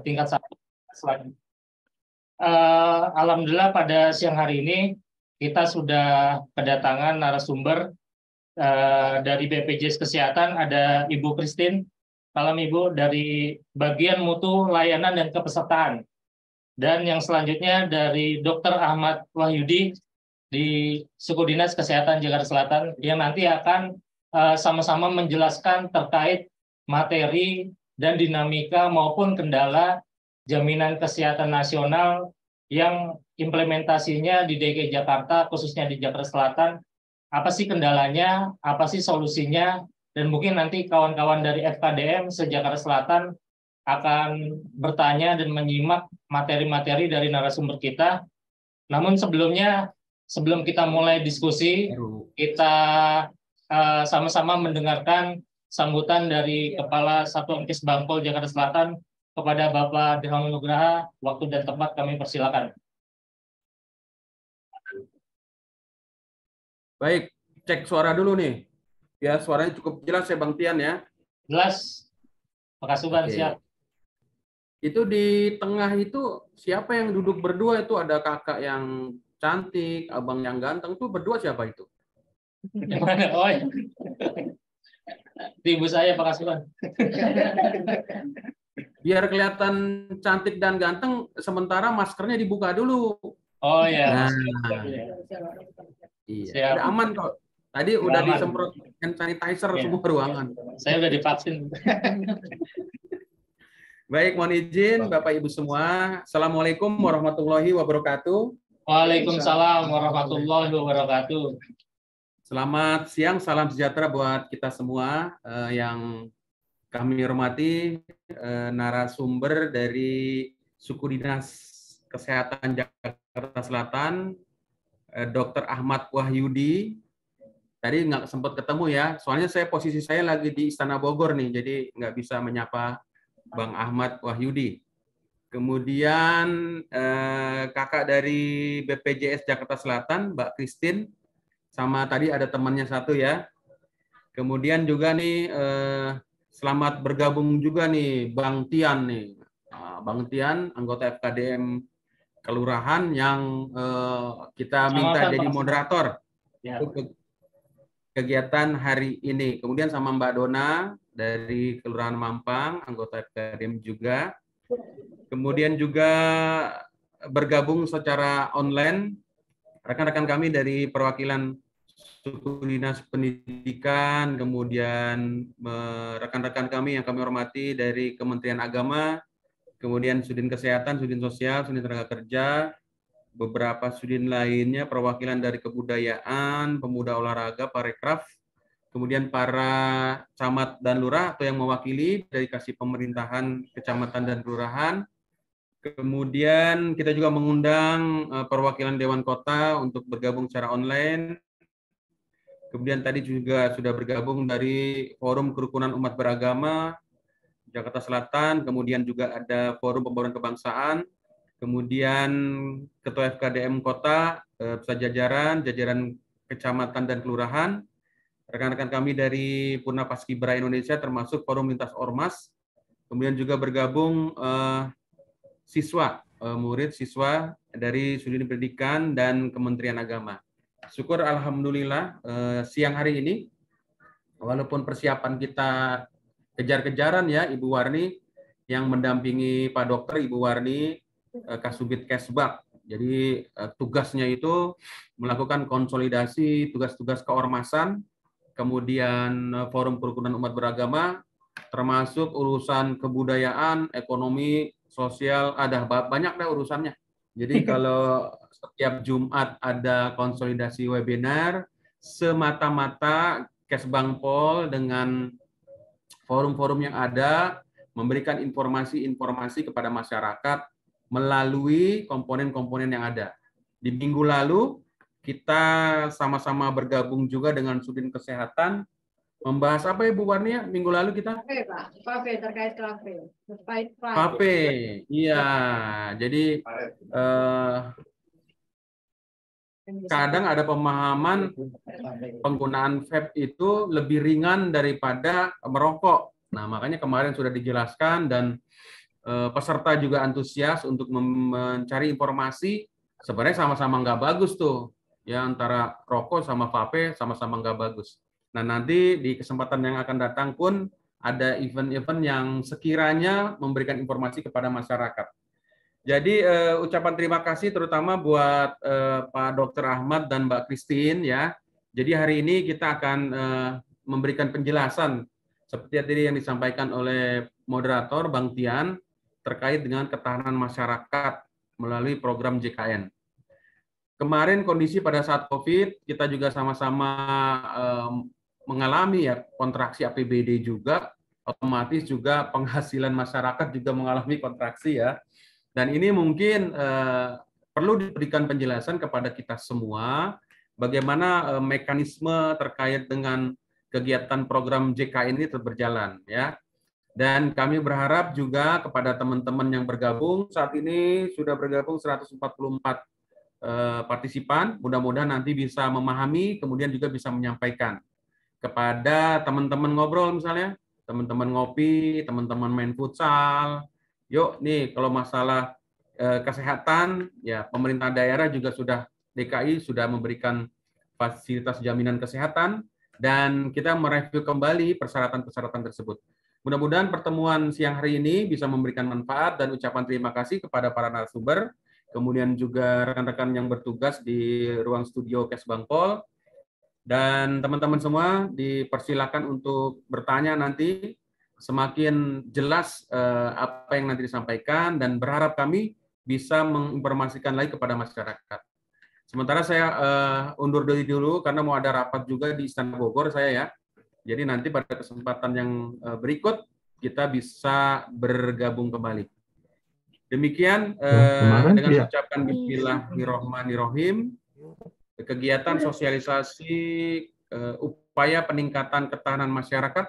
tingkat 1 selanjutnya. Alhamdulillah pada siang hari ini kita sudah kedatangan narasumber dari BPJS Kesehatan, ada Ibu Christine. Salam Ibu, dari bagian mutu layanan dan kepesertaan. Dan yang selanjutnya dari Dr. Ahmad Wahyudi di Suku Dinas Kesehatan Jakarta Selatan yang nanti akan sama-sama menjelaskan terkait materi dan dinamika maupun kendala jaminan kesehatan nasional yang implementasinya di DKI Jakarta, khususnya di Jakarta Selatan. Apa sih kendalanya, apa sih solusinya, dan mungkin nanti kawan-kawan dari FKDM se-Jakarta Selatan akan bertanya dan menyimak materi-materi dari narasumber kita. Namun sebelumnya, sebelum kita mulai diskusi, kita sama-sama mendengarkan sambutan dari Kepala Satuan Kesbangpol Jakarta Selatan kepada Bapak Dirham Nugraha. Waktu dan tempat kami persilakan. Baik, cek suara dulu nih. Ya, suaranya cukup jelas ya Bang Tian ya. Jelas. Makasih Bang, siap. Itu di tengah itu siapa yang duduk berdua itu? Ada kakak yang cantik, abang yang ganteng, itu berdua siapa itu? Yang mana? Oh ya. Ibu saya, Pak Kasuban. Biar kelihatan cantik dan ganteng, sementara maskernya dibuka dulu. Oh ya. Nah, iya, udah aman kok. Tadi udah disemprot hand sanitizer semua ruangan. Saya udah divaksin. Baik, mohon izin Bapak Ibu semua. Assalamualaikum warahmatullahi wabarakatuh. Waalaikumsalam warahmatullahi wabarakatuh. Selamat siang, salam sejahtera buat kita semua yang kami hormati, narasumber dari Suku Dinas Kesehatan Jakarta Selatan, Dr. Ahmad Wahyudi. Tadi nggak sempat ketemu ya, soalnya posisi saya lagi di Istana Bogor nih, jadi nggak bisa menyapa Bang Ahmad Wahyudi. Kemudian kakak dari BPJS Jakarta Selatan, Mbak Christine, sama tadi ada temannya satu ya. Kemudian juga nih selamat bergabung juga nih Bang Tian nih. Bang Tian, anggota FKDM Kelurahan yang kita minta jadi moderator untuk kegiatan hari ini. Kemudian sama Mbak Dona dari Kelurahan Mampang, anggota FKDM juga. Kemudian juga bergabung secara online rekan-rekan kami dari perwakilan Suku Dinas Pendidikan, kemudian rekan-rekan kami yang kami hormati dari Kementerian Agama, kemudian Sudin Kesehatan, Sudin Sosial, Sudin Tenaga Kerja, beberapa sudin lainnya, perwakilan dari Kebudayaan, Pemuda Olahraga, Parekraf, kemudian para camat dan lurah atau yang mewakili dari kasih pemerintahan kecamatan dan kelurahan. Kemudian kita juga mengundang perwakilan Dewan Kota untuk bergabung secara online. Kemudian tadi juga sudah bergabung dari Forum Kerukunan Umat Beragama Jakarta Selatan, kemudian juga ada Forum Pembangunan Kebangsaan, kemudian Ketua FKDM Kota, jajaran kecamatan dan kelurahan, rekan-rekan kami dari Purna Paskibra Indonesia termasuk Forum Lintas Ormas, kemudian juga bergabung siswa, murid siswa dari Sudin Pendidikan dan Kementerian Agama. Syukur alhamdulillah siang hari ini, walaupun persiapan kita kejar-kejaran ya Ibu Warni yang mendampingi Pak Dokter Ibu Warni Kasubit Kesbag. Jadi tugasnya itu melakukan konsolidasi tugas-tugas keormasan, kemudian Forum Kerukunan Umat Beragama, termasuk urusan kebudayaan, ekonomi, sosial, ada banyak deh urusannya. Jadi kalau setiap Jumat ada konsolidasi webinar, semata-mata Kesbangpol dengan forum-forum yang ada memberikan informasi-informasi kepada masyarakat melalui komponen-komponen yang ada. Di minggu lalu kita sama-sama bergabung juga dengan Sudin Kesehatan. Membahas apa Ibu Warnia minggu lalu kita? Vape terkait vape. Vape, iya. Jadi kadang ada pemahaman penggunaan vape itu lebih ringan daripada merokok. Nah, makanya kemarin sudah dijelaskan dan peserta juga antusias untuk mencari informasi. Sebenarnya sama-sama nggak bagus tuh, ya antara rokok sama vape sama-sama nggak bagus. Nah nanti di kesempatan yang akan datang pun ada event-event yang sekiranya memberikan informasi kepada masyarakat. Jadi ucapan terima kasih terutama buat Pak Dr. Ahmad dan Mbak Christine ya. Jadi hari ini kita akan memberikan penjelasan seperti tadi yang disampaikan oleh moderator Bang Tian terkait dengan ketahanan masyarakat melalui program JKN. Kemarin kondisi pada saat COVID kita juga sama-sama mengalami ya kontraksi APBD juga, otomatis juga penghasilan masyarakat juga mengalami kontraksi ya. Dan ini mungkin perlu diberikan penjelasan kepada kita semua bagaimana mekanisme terkait dengan kegiatan program JKN ini tetap berjalan ya. Dan kami berharap juga kepada teman-teman yang bergabung saat ini sudah bergabung 144 partisipan, mudah-mudahan nanti bisa memahami kemudian juga bisa menyampaikan kepada teman-teman ngobrol misalnya, teman-teman ngopi, teman-teman main futsal. Yuk nih kalau masalah kesehatan ya pemerintah daerah juga sudah DKI sudah memberikan fasilitas jaminan kesehatan dan kita mereview kembali persyaratan-persyaratan tersebut. Mudah-mudahan pertemuan siang hari ini bisa memberikan manfaat dan ucapan terima kasih kepada para narasumber, kemudian juga rekan-rekan yang bertugas di ruang studio Kesbangpol dan teman-teman semua dipersilakan untuk bertanya nanti. Semakin jelas apa yang nanti disampaikan dan berharap kami bisa menginformasikan lagi kepada masyarakat. Sementara saya undur dulu karena mau ada rapat juga di Istana Bogor saya ya. Jadi nanti pada kesempatan yang berikut kita bisa bergabung kembali. Demikian dengan ucapan Bismillahirrahmanirrahim, kegiatan sosialisasi upaya peningkatan ketahanan masyarakat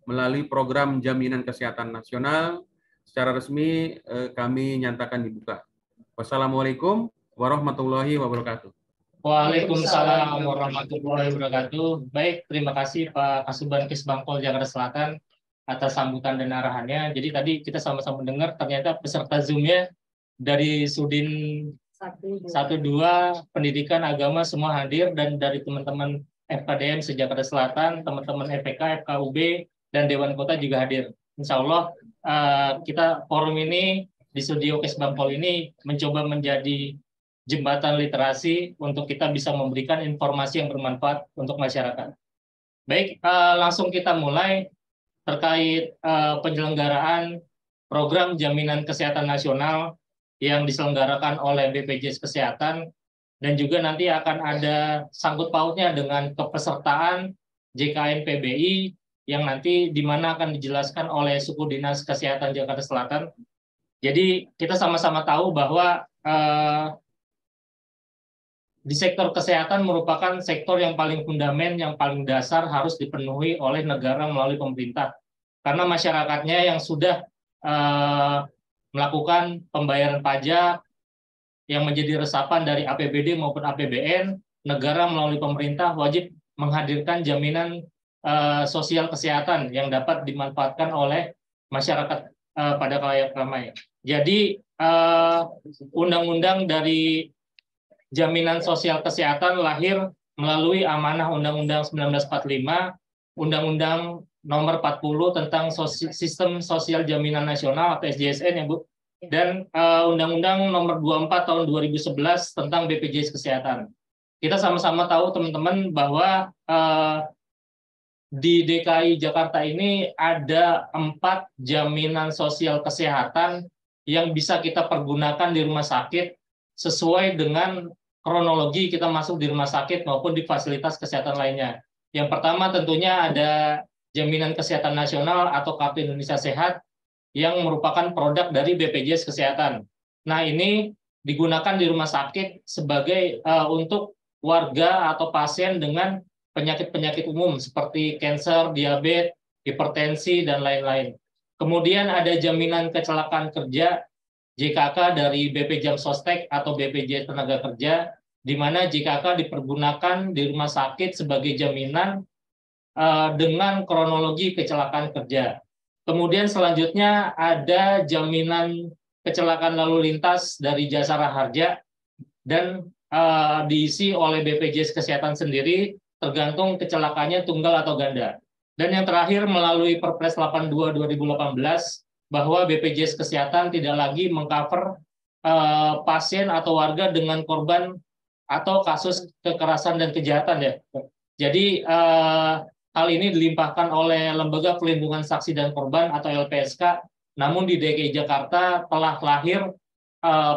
melalui program Jaminan Kesehatan Nasional secara resmi kami nyatakan dibuka. Wassalamualaikum warahmatullahi wabarakatuh. Waalaikumsalam warahmatullahi wabarakatuh. Baik, terima kasih Pak Kasubag Kesbangpol Jakarta Selatan atas sambutan dan arahannya. Jadi tadi kita sama-sama mendengar ternyata peserta Zoom-nya dari Sudin 1-2 Pendidikan Agama semua hadir dan dari teman-teman FKDM se-Jakarta Selatan, teman-teman FPK, FKUB, dan Dewan Kota juga hadir. Insya Allah kita forum ini di studio Kesbangpol ini mencoba menjadi jembatan literasi untuk kita bisa memberikan informasi yang bermanfaat untuk masyarakat. Baik, langsung kita mulai terkait penyelenggaraan program Jaminan Kesehatan Nasional yang diselenggarakan oleh BPJS Kesehatan dan juga nanti akan ada sangkut pautnya dengan kepesertaan JKN PBI yang nanti di mana akan dijelaskan oleh Suku Dinas Kesehatan Jakarta Selatan. Jadi kita sama-sama tahu bahwa di sektor kesehatan merupakan sektor yang paling fundamental, yang paling dasar harus dipenuhi oleh negara melalui pemerintah. Karena masyarakatnya yang sudah melakukan pembayaran pajak yang menjadi resapan dari APBD maupun APBN, negara melalui pemerintah wajib menghadirkan jaminan sosial kesehatan yang dapat dimanfaatkan oleh masyarakat pada khalayak ramai. Jadi undang-undang dari Jaminan Sosial Kesehatan lahir melalui amanah Undang-Undang 1945, Undang-Undang Nomor 40 tentang Sistem Sosial Jaminan Nasional atau SJSN ya Bu, dan Undang-Undang Nomor 24 tahun 2011 tentang BPJS Kesehatan. Kita sama-sama tahu teman-teman bahwa di DKI Jakarta ini ada 4 jaminan sosial kesehatan yang bisa kita pergunakan di rumah sakit sesuai dengan kronologi kita masuk di rumah sakit maupun di fasilitas kesehatan lainnya. Yang pertama tentunya ada Jaminan Kesehatan Nasional atau Kartu Indonesia Sehat yang merupakan produk dari BPJS Kesehatan. Nah ini digunakan di rumah sakit sebagai untuk warga atau pasien dengan penyakit-penyakit umum seperti kanker, diabetes, hipertensi, dan lain-lain. Kemudian ada Jaminan Kecelakaan Kerja JKK dari BP Jam Sostek atau BPJS Tenaga Kerja, di mana JKK dipergunakan di rumah sakit sebagai jaminan dengan kronologi kecelakaan kerja. Kemudian selanjutnya ada jaminan kecelakaan lalu lintas dari Jasara Harja dan diisi oleh BPJS Kesehatan sendiri tergantung kecelakaannya tunggal atau ganda. Dan yang terakhir melalui Perpres 82 2018 bahwa BPJS Kesehatan tidak lagi mengcover pasien atau warga dengan korban atau kasus kekerasan dan kejahatan ya. Jadi hal ini dilimpahkan oleh Lembaga Pelindungan Saksi dan Korban atau LPSK. Namun di DKI Jakarta telah lahir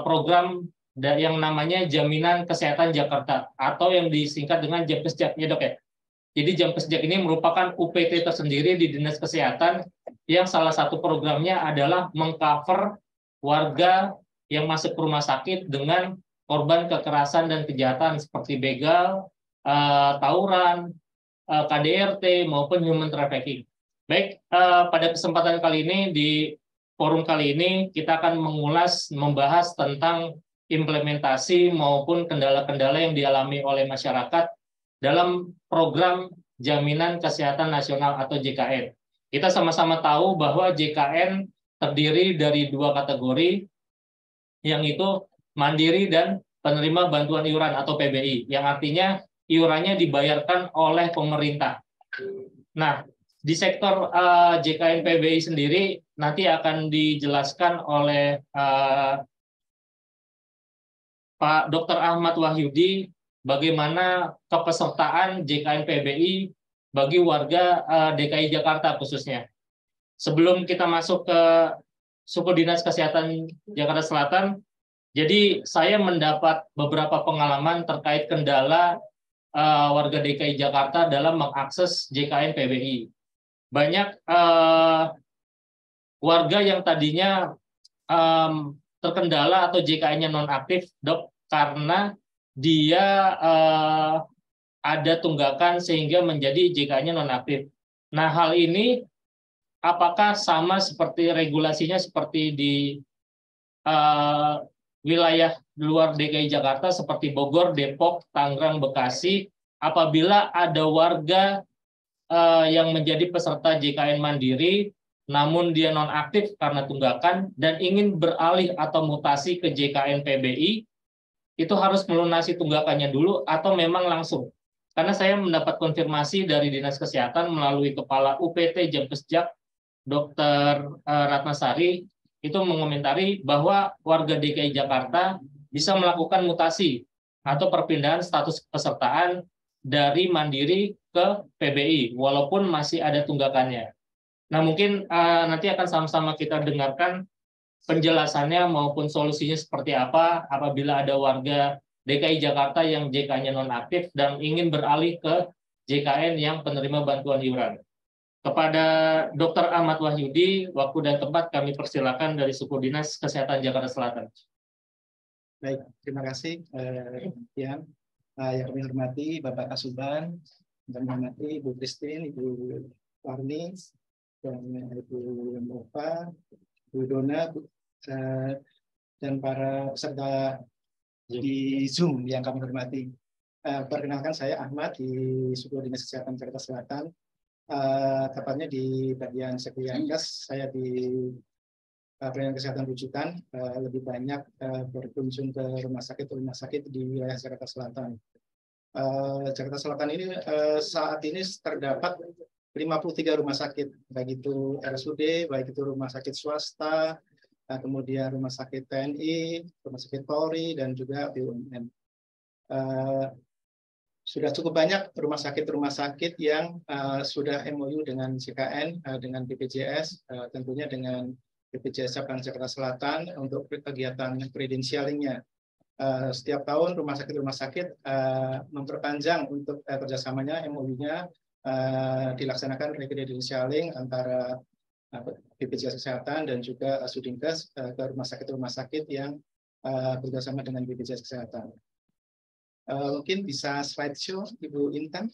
program yang namanya Jaminan Kesehatan Jakarta atau yang disingkat dengan Jamkesjak ya dok ya. Jadi Jamkesjak ini merupakan UPT tersendiri di Dinas Kesehatan yang salah satu programnya adalah mengcover warga yang masuk ke rumah sakit dengan korban kekerasan dan kejahatan seperti begal, tawuran, KDRT maupun human trafficking. Baik, pada kesempatan kali ini di forum kali ini kita akan membahas tentang implementasi maupun kendala-kendala yang dialami oleh masyarakat dalam program Jaminan Kesehatan Nasional atau JKN. Kita sama-sama tahu bahwa JKN terdiri dari dua kategori, yang itu mandiri dan penerima bantuan iuran atau PBI, yang artinya iurannya dibayarkan oleh pemerintah. Nah, di sektor JKN PBI sendiri nanti akan dijelaskan oleh Pak Dr. Ahmad Wahyudi bagaimana kepesertaan JKN PBI bagi warga DKI Jakarta khususnya. Sebelum kita masuk ke Suku Dinas Kesehatan Jakarta Selatan, jadi saya mendapat beberapa pengalaman terkait kendala warga DKI Jakarta dalam mengakses JKN PBI. Banyak warga yang tadinya terkendala atau JKN-nya nonaktif, dok, karena dia ada tunggakan sehingga menjadi JKN-nya nonaktif. Nah, hal ini apakah sama seperti regulasinya seperti di wilayah luar DKI Jakarta seperti Bogor, Depok, Tangerang, Bekasi, apabila ada warga yang menjadi peserta JKN mandiri, namun dia nonaktif karena tunggakan dan ingin beralih atau mutasi ke JKN PBI, itu harus melunasi tunggakannya dulu atau memang langsung? Karena saya mendapat konfirmasi dari Dinas Kesehatan melalui Kepala UPT Jamkesjak, Dr. Ratnasari, itu mengomentari bahwa warga DKI Jakarta bisa melakukan mutasi atau perpindahan status pesertaan dari mandiri ke PBI walaupun masih ada tunggakannya. Nah, mungkin nanti akan sama-sama kita dengarkan penjelasannya maupun solusinya seperti apa apabila ada warga DKI Jakarta yang JK-nya nonaktif dan ingin beralih ke JKN yang penerima bantuan iuran. Kepada Dr. Ahmad Wahyudi, waktu dan tempat kami persilakan dari Suku Dinas Kesehatan Jakarta Selatan. Baik, terima kasih. Yang kami hormati Bapak Kasuban, kami hormati Ibu Christine, Ibu Warni, dan Ibu Nova, Ibu Dona, dan para peserta di Zoom yang kami hormati. Perkenalkan saya Ahmad di Suku Dinas Kesehatan Jakarta Selatan. Tepatnya di bagian Sekliankes, saya di pelayanan kesehatan rujukan, lebih banyak berkunjung ke rumah sakit di wilayah Jakarta Selatan. Jakarta Selatan ini saat ini terdapat 53 rumah sakit, baik itu RSUD, baik itu rumah sakit swasta, kemudian rumah sakit TNI, rumah sakit Polri, dan juga BUMN. Sudah cukup banyak rumah sakit yang sudah MOU dengan JKN, dengan BPJS, tentunya dengan BPJS Cabang Jakarta Selatan untuk kegiatan credentialingnya. Setiap tahun rumah sakit memperpanjang untuk kerjasamanya, MOU-nya dilaksanakan credentialing antara BPJS Kesehatan dan juga Sudinkes ke rumah sakit yang bekerjasama dengan BPJS Kesehatan. Mungkin bisa slideshow, Ibu Intan.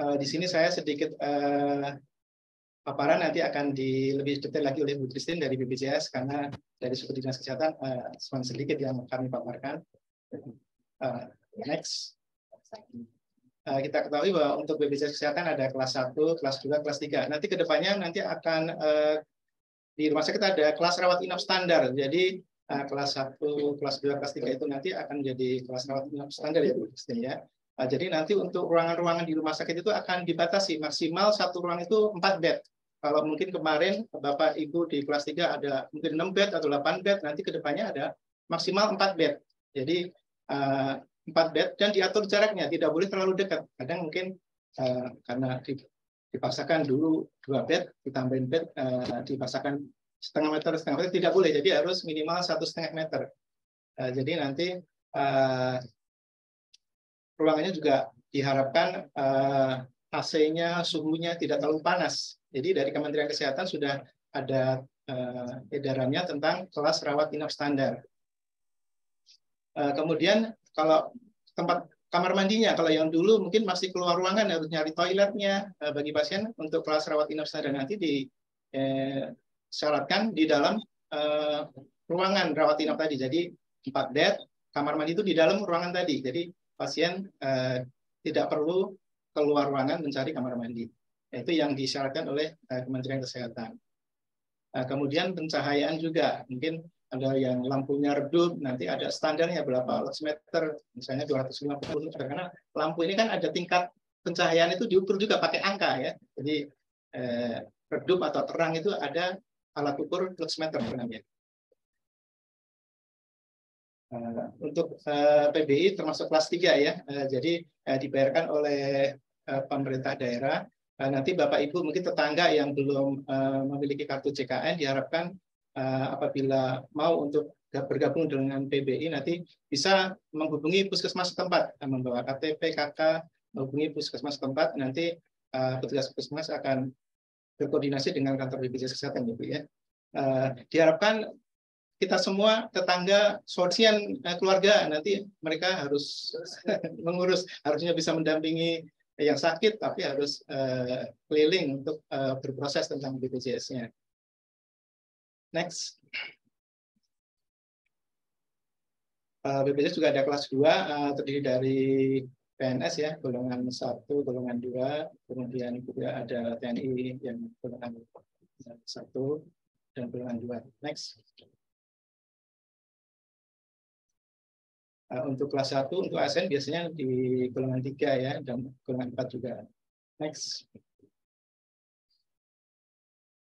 Di sini saya sedikit paparan, nanti akan lebih detail lagi oleh Bu Christine dari BPJS, karena dari Suku Dinas Kesehatan cuma sedikit yang kami paparkan. Next. kita ketahui bahwa untuk BPJS Kesehatan ada kelas 1, kelas 2, kelas 3. Nanti ke depannya nanti akan di rumah sakit ada kelas rawat inap standar. Jadi kelas 1, kelas 2, kelas 3 itu nanti akan menjadi kelas rawat inap standar ya Bu Christine ya. Jadi nanti untuk ruangan-ruangan di rumah sakit itu akan dibatasi maksimal satu ruang itu 4 bed. Kalau mungkin kemarin Bapak Ibu di kelas 3 ada mungkin 6 bed atau 8 bed, nanti ke depannya ada maksimal 4 bed. Jadi 4 bed dan diatur jaraknya, tidak boleh terlalu dekat. Kadang mungkin karena dipaksakan dulu 2 bed, ditambahin bed, dipaksakan setengah meter, tidak boleh. Jadi harus minimal 1,5 meter. Jadi nanti ruangannya juga diharapkan AC-nya, suhunya tidak terlalu panas. Jadi dari Kementerian Kesehatan sudah ada edarannya tentang kelas rawat inap standar. Kemudian kalau tempat kamar mandinya, kalau yang dulu mungkin masih keluar ruangan harus nyari toiletnya, bagi pasien untuk kelas rawat inap standar nanti disyaratkan di dalam ruangan rawat inap tadi. Jadi 4 bed, kamar mandi itu di dalam ruangan tadi. Jadi pasien tidak perlu keluar ruangan mencari kamar mandi. Itu yang disyaratkan oleh Kementerian Kesehatan. Kemudian pencahayaan juga, mungkin ada yang lampunya redup, nanti ada standarnya berapa meter, misalnya 250 meter, karena lampu ini kan ada tingkat pencahayaan itu diukur juga pakai angka ya. Jadi redup atau terang itu ada alat ukur meter namanya. Untuk PBI termasuk kelas 3 ya, jadi dibayarkan oleh pemerintah daerah. Nanti Bapak Ibu mungkin tetangga yang belum memiliki kartu JKN diharapkan apabila mau untuk bergabung dengan PBI nanti bisa menghubungi puskesmas setempat, membawa KTP, KK, menghubungi puskesmas setempat, nanti petugas puskesmas akan berkoordinasi dengan kantor BPJS Kesehatan ya Bu ya. Diharapkan kita semua tetangga, sosial keluarga nanti mereka harus mengurus, harusnya bisa mendampingi yang sakit, tapi harus keliling untuk berproses tentang BPJS-nya. Next. BPJS juga ada kelas 2, terdiri dari PNS ya, golongan 1, golongan 2, kemudian juga ada TNI yang golongan 1 dan golongan 2. Next. Untuk kelas 1, untuk ASN biasanya di golongan 3 ya, dan golongan 4 juga. Next.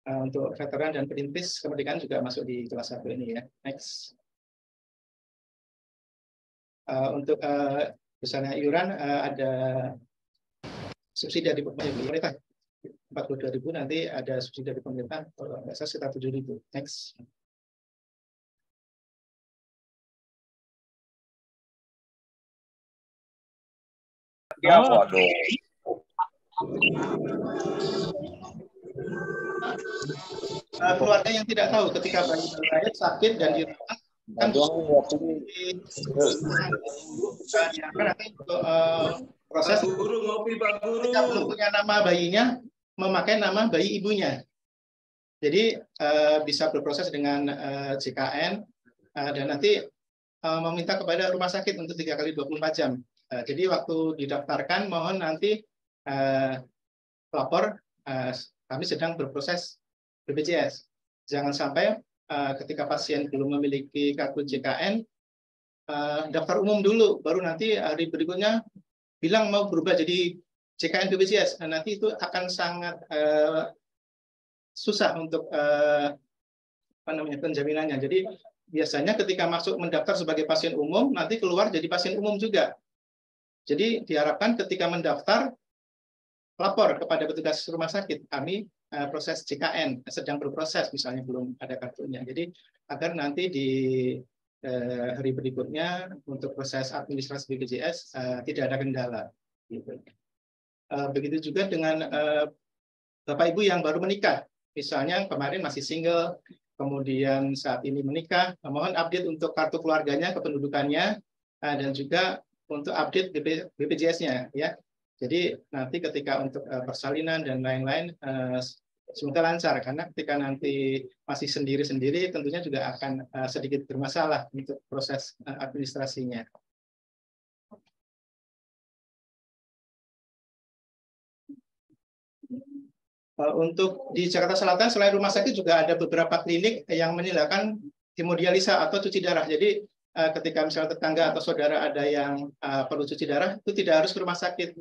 Untuk veteran dan perintis kemerdekaan juga masuk di kelas 1 ini ya. Next. Untuk misalnya iuran ada subsidi dari pemerintah 42.000, nanti ada subsidi dari pemerintah kalau nggak salah sekitar 7.000. Next. Ya, waduh. Keluarga yang tidak tahu ketika bayi lahir sakit dan dirawat kan nanti untuk proses ketika belum punya nama bayinya memakai nama bayi ibunya. Jadi bisa berproses dengan JKN dan nanti meminta kepada rumah sakit untuk 3 kali 24 jam. Jadi waktu didaftarkan mohon nanti lapor kami sedang berproses BPJS. Jangan sampai ketika pasien belum memiliki kartu JKN daftar umum dulu, baru nanti hari berikutnya bilang mau berubah jadi JKN BPJS. Nanti itu akan sangat susah untuk penjaminannya. Jadi biasanya ketika masuk mendaftar sebagai pasien umum, nanti keluar jadi pasien umum juga. Jadi diharapkan ketika mendaftar, lapor kepada petugas rumah sakit, kami proses JKN, sedang berproses, misalnya belum ada kartunya. Jadi agar nanti di hari berikutnya untuk proses administrasi BPJS tidak ada kendala. Begitu juga dengan Bapak Ibu yang baru menikah, misalnya kemarin masih single, kemudian saat ini menikah, mohon update untuk kartu keluarganya, kependudukannya, dan juga untuk update BPJS-nya ya. Jadi nanti ketika untuk persalinan dan lain-lain semoga lancar, karena ketika nanti masih sendiri-sendiri tentunya juga akan sedikit bermasalah untuk proses administrasinya. Untuk di Jakarta Selatan selain rumah sakit juga ada beberapa klinik yang menyediakan hemodialisa atau cuci darah. Jadi ketika misalnya tetangga atau saudara ada yang perlu cuci darah, itu tidak harus ke rumah sakit.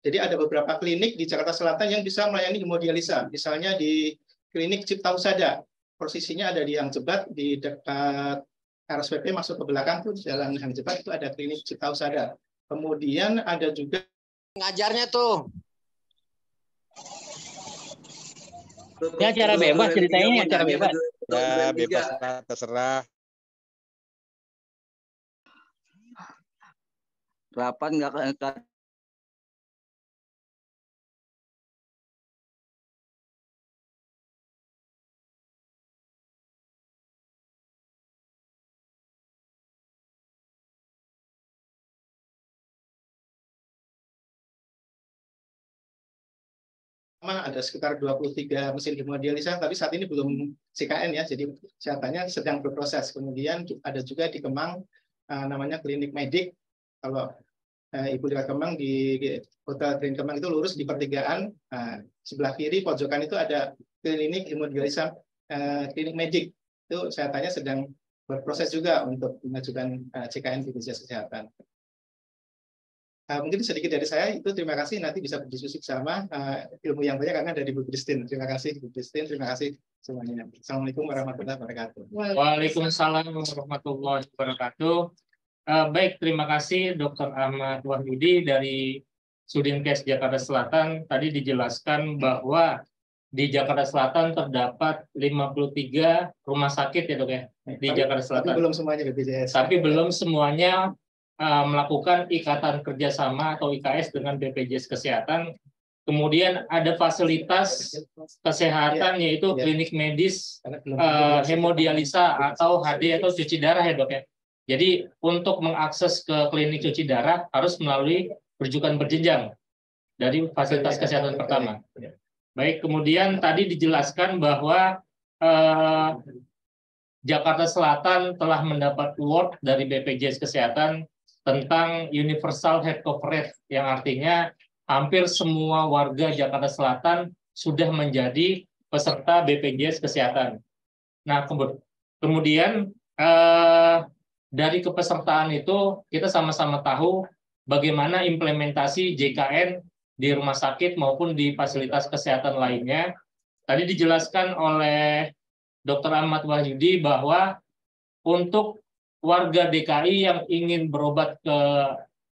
Jadi ada beberapa klinik di Jakarta Selatan yang bisa melayani hemodialisa. Misalnya di klinik Cipta Husada, posisinya ada di Yang Jebat, di dekat RSPP masuk ke belakang tuh jalan Yang Jebat itu ada klinik Cipta Husada. Kemudian ada juga ngajarnya tuh. Ini acara bebas ceritanya, ini acara bebas. Ya, bebas lah, terserah. Rapat nggak ada sekitar 23 mesin hemodialisa, tapi saat ini belum CKN ya, jadi kesehatannya sedang berproses. Kemudian ada juga di Kemang namanya klinik medik. Kalau Ibu lihat Kemang di Hotel Green Kemang itu lurus di pertigaan, sebelah kiri pojokan itu ada klinik hemodialisa, klinik medik. Itu kesehatannya sedang berproses juga untuk mengajukan CKN BPJS Kesehatan. Mungkin sedikit dari saya itu, terima kasih, nanti bisa berdiskusi bersama ilmu yang banyak karena dari Bu Christine. Terima kasih Bu Christine, terima kasih semuanya. Assalamualaikum warahmatullahi wabarakatuh. Waalaikumsalam warahmatullahi wabarakatuh. Baik, terima kasih Dr. Ahmad Wahyudi dari Sudinkes Jakarta Selatan. Tadi dijelaskan bahwa di Jakarta Selatan terdapat 53 rumah sakit ya dok ya, di Jakarta Selatan. Tapi belum semuanya BPJS. Tapi belum semuanya melakukan ikatan kerjasama atau IKS dengan BPJS Kesehatan. Kemudian ada fasilitas kesehatan yaitu klinik medis, hemodialisa atau HD atau cuci darah ya dok ya. Jadi untuk mengakses ke klinik cuci darah harus melalui rujukan berjenjang dari fasilitas kesehatan pertama. Baik, kemudian tadi dijelaskan bahwa Jakarta Selatan telah mendapat award dari BPJS Kesehatan tentang Universal Health Coverage, yang artinya hampir semua warga Jakarta Selatan sudah menjadi peserta BPJS Kesehatan. Nah, kemudian dari kepesertaan itu kita sama-sama tahu bagaimana implementasi JKN di rumah sakit maupun di fasilitas kesehatan lainnya. Tadi dijelaskan oleh Dr. Ahmad Wahyudi bahwa untuk warga DKI yang ingin berobat ke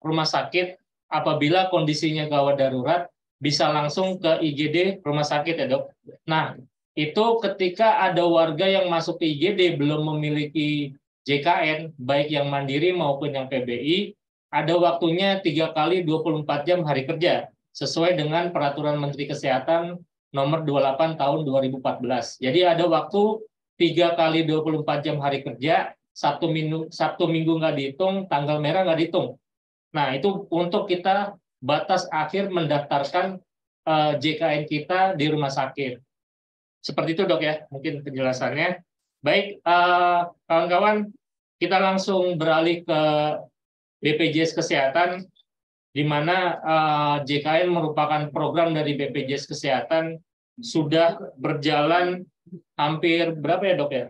rumah sakit apabila kondisinya gawat darurat bisa langsung ke IGD rumah sakit ya dok. Nah itu ketika ada warga yang masuk ke IGD belum memiliki JKN baik yang mandiri maupun yang PBI, ada waktunya 3 kali 24 jam hari kerja sesuai dengan Peraturan Menteri Kesehatan Nomor 28 Tahun 2014. Jadi ada waktu 3 kali 24 jam hari kerja. Sabtu Minggu nggak dihitung, tanggal merah nggak dihitung. Nah, itu untuk kita batas akhir mendaftarkan JKN kita di rumah sakit. Seperti itu dok ya, mungkin penjelasannya. Baik, kawan-kawan, kita langsung beralih ke BPJS Kesehatan, di mana JKN merupakan program dari BPJS Kesehatan sudah berjalan hampir berapa ya dok ya?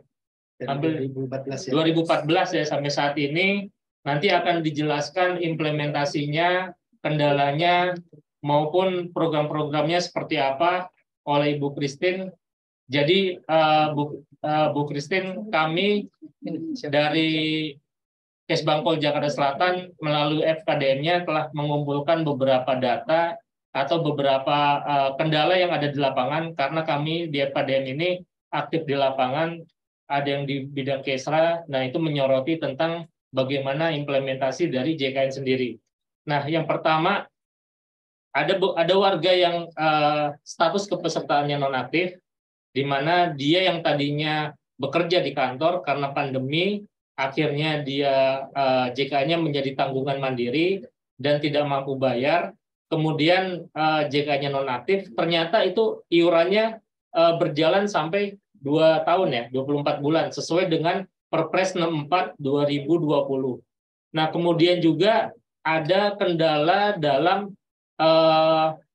Hampir 2014 ya sampai saat ini. Nanti akan dijelaskan implementasinya, kendalanya maupun program-programnya seperti apa oleh Ibu Christine. Jadi Bu Christine, kami dari Kesbangpol Jakarta Selatan melalui FKDM-nya telah mengumpulkan beberapa data atau beberapa kendala yang ada di lapangan, karena kami di FKDM ini aktif di lapangan. Ada yang di bidang Kesra, nah itu menyoroti tentang bagaimana implementasi dari JKN sendiri. Nah, yang pertama, ada warga yang status kepesertaannya nonaktif, di mana dia yang tadinya bekerja di kantor karena pandemi, akhirnya dia JKN-nya menjadi tanggungan mandiri dan tidak mampu bayar, kemudian JKN-nya nonaktif, ternyata itu iurannya berjalan sampai 2 tahun ya, 24 bulan, sesuai dengan Perpres 64 2020. Nah, kemudian juga ada kendala dalam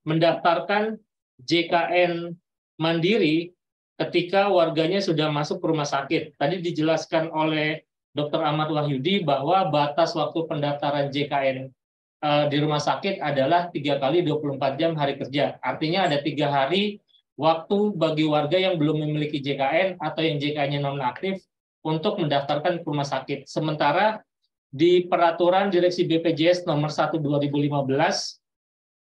mendaftarkan JKN Mandiri ketika warganya sudah masuk ke rumah sakit. Tadi dijelaskan oleh Dr. Ahmad Wahyudi bahwa batas waktu pendaftaran JKN di rumah sakit adalah 3 kali 24 jam hari kerja. Artinya ada 3 hari waktu bagi warga yang belum memiliki JKN atau yang JKN-nya nonaktif untuk mendaftarkan ke rumah sakit. Sementara di peraturan Direksi BPJS nomor 1 2015,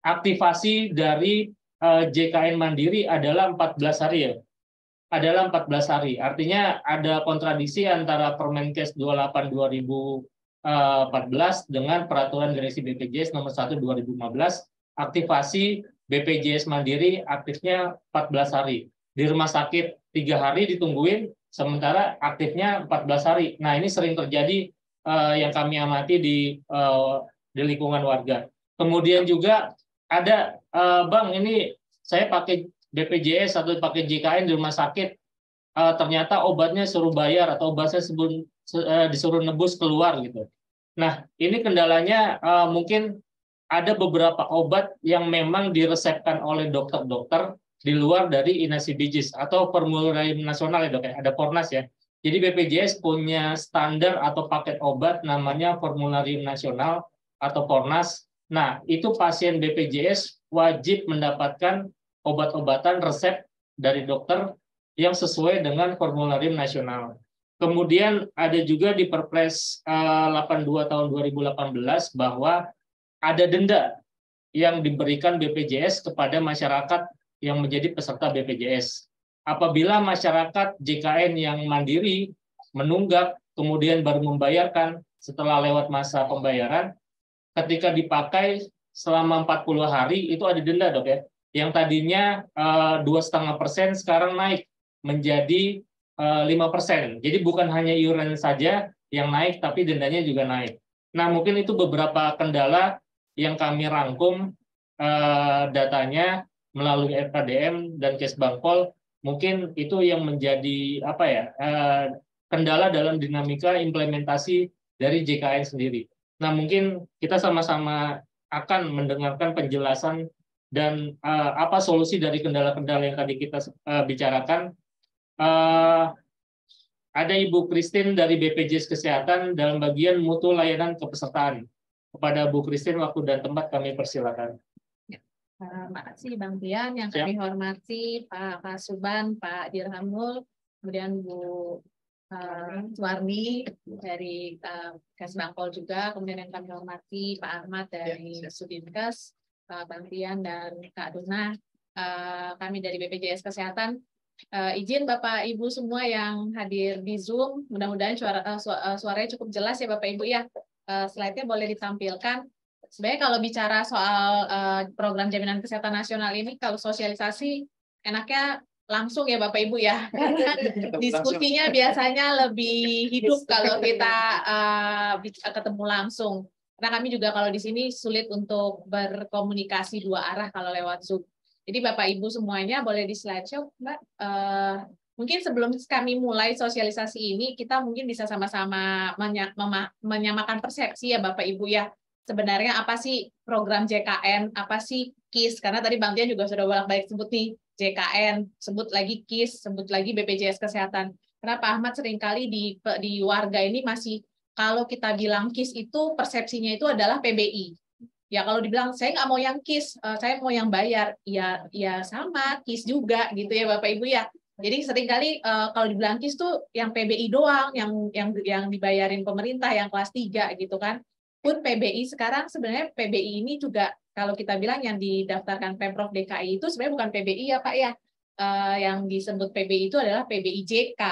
aktivasi dari JKN Mandiri adalah 14 hari ya. Adalah 14 hari. Artinya ada kontradiksi antara Permenkes 28 2014 dengan peraturan Direksi BPJS nomor 1 2015, aktivasi BPJS Mandiri aktifnya 14 hari. Di rumah sakit 3 hari ditungguin, sementara aktifnya 14 hari. Nah, ini sering terjadi yang kami amati di lingkungan warga. Kemudian juga ada, Bang, ini saya pakai BPJS atau pakai JKN di rumah sakit, ternyata obatnya suruh bayar atau obatnya disuruh nebus keluar gitu. Nah, ini kendalanya mungkin ada beberapa obat yang memang diresepkan oleh dokter-dokter di luar dari INASIBIJIS atau formularium nasional ya dok ya, ada Fornas ya. Jadi BPJS punya standar atau paket obat namanya formularium nasional atau Fornas. Nah, itu pasien BPJS wajib mendapatkan obat-obatan resep dari dokter yang sesuai dengan formularium nasional. Kemudian ada juga di Perpres 82 tahun 2018 bahwa ada denda yang diberikan BPJS kepada masyarakat yang menjadi peserta BPJS. Apabila masyarakat JKN yang mandiri menunggak kemudian baru membayarkan setelah lewat masa pembayaran, ketika dipakai selama 40 hari itu ada denda dok ya. Yang tadinya 2,5% sekarang naik menjadi 5%. Jadi bukan hanya iuran saja yang naik, tapi dendanya juga naik. Nah, mungkin itu beberapa kendala yang kami rangkum datanya melalui RKDM dan Kesbangpol. Mungkin itu yang menjadi kendala dalam dinamika implementasi dari JKN sendiri. Nah, mungkin kita sama-sama akan mendengarkan penjelasan dan apa solusi dari kendala-kendala yang tadi kita bicarakan. Ada Ibu Christine dari BPJS Kesehatan dalam bagian mutu layanan kepesertaan. Kepada Bu Christine, waktu dan tempat kami persilakan. Makasih Bang Dian, yang kami hormati Pak Kasuban, Pak Dirhamul, kemudian Bu Suwarni dari Kesbangpol juga, kemudian yang kami hormati Pak Ahmad dari Sudinkes, Bang Dian dan Kak Duna, kami dari BPJS Kesehatan. Izin Bapak Ibu semua yang hadir di Zoom, mudah-mudahan suaranya cukup jelas ya Bapak Ibu ya. Slide-nya boleh ditampilkan. Sebenarnya kalau bicara soal program jaminan kesehatan nasional ini, kalau sosialisasi enaknya langsung ya Bapak Ibu ya, karena diskusinya biasanya lebih hidup kalau kita ketemu langsung. Karena kami juga kalau di sini sulit untuk berkomunikasi dua arah kalau lewat Zoom. Jadi Bapak Ibu semuanya boleh di slideshow, Mbak. Mungkin sebelum kami mulai sosialisasi ini, kita mungkin bisa sama-sama menyamakan persepsi ya Bapak Ibu ya. Sebenarnya apa sih program JKN, apa sih KIS? Karena tadi Bang Dian juga sudah bolak-balik sebut nih JKN, sebut lagi KIS, sebut lagi BPJS Kesehatan. Karena Pak Ahmad seringkali di warga ini masih, kalau kita bilang KIS itu persepsinya itu adalah PBI. Ya kalau dibilang saya nggak mau yang KIS, saya mau yang bayar, ya sama KIS juga gitu ya Bapak Ibu ya. Jadi seringkali kalau dibilang KIS tuh yang PBI doang, yang dibayarin pemerintah, yang kelas 3 gitu kan. Pun PBI sekarang sebenarnya PBI ini juga kalau kita bilang yang didaftarkan Pemprov DKI itu sebenarnya bukan PBI ya Pak ya. Yang disebut PBI itu adalah PBI JK.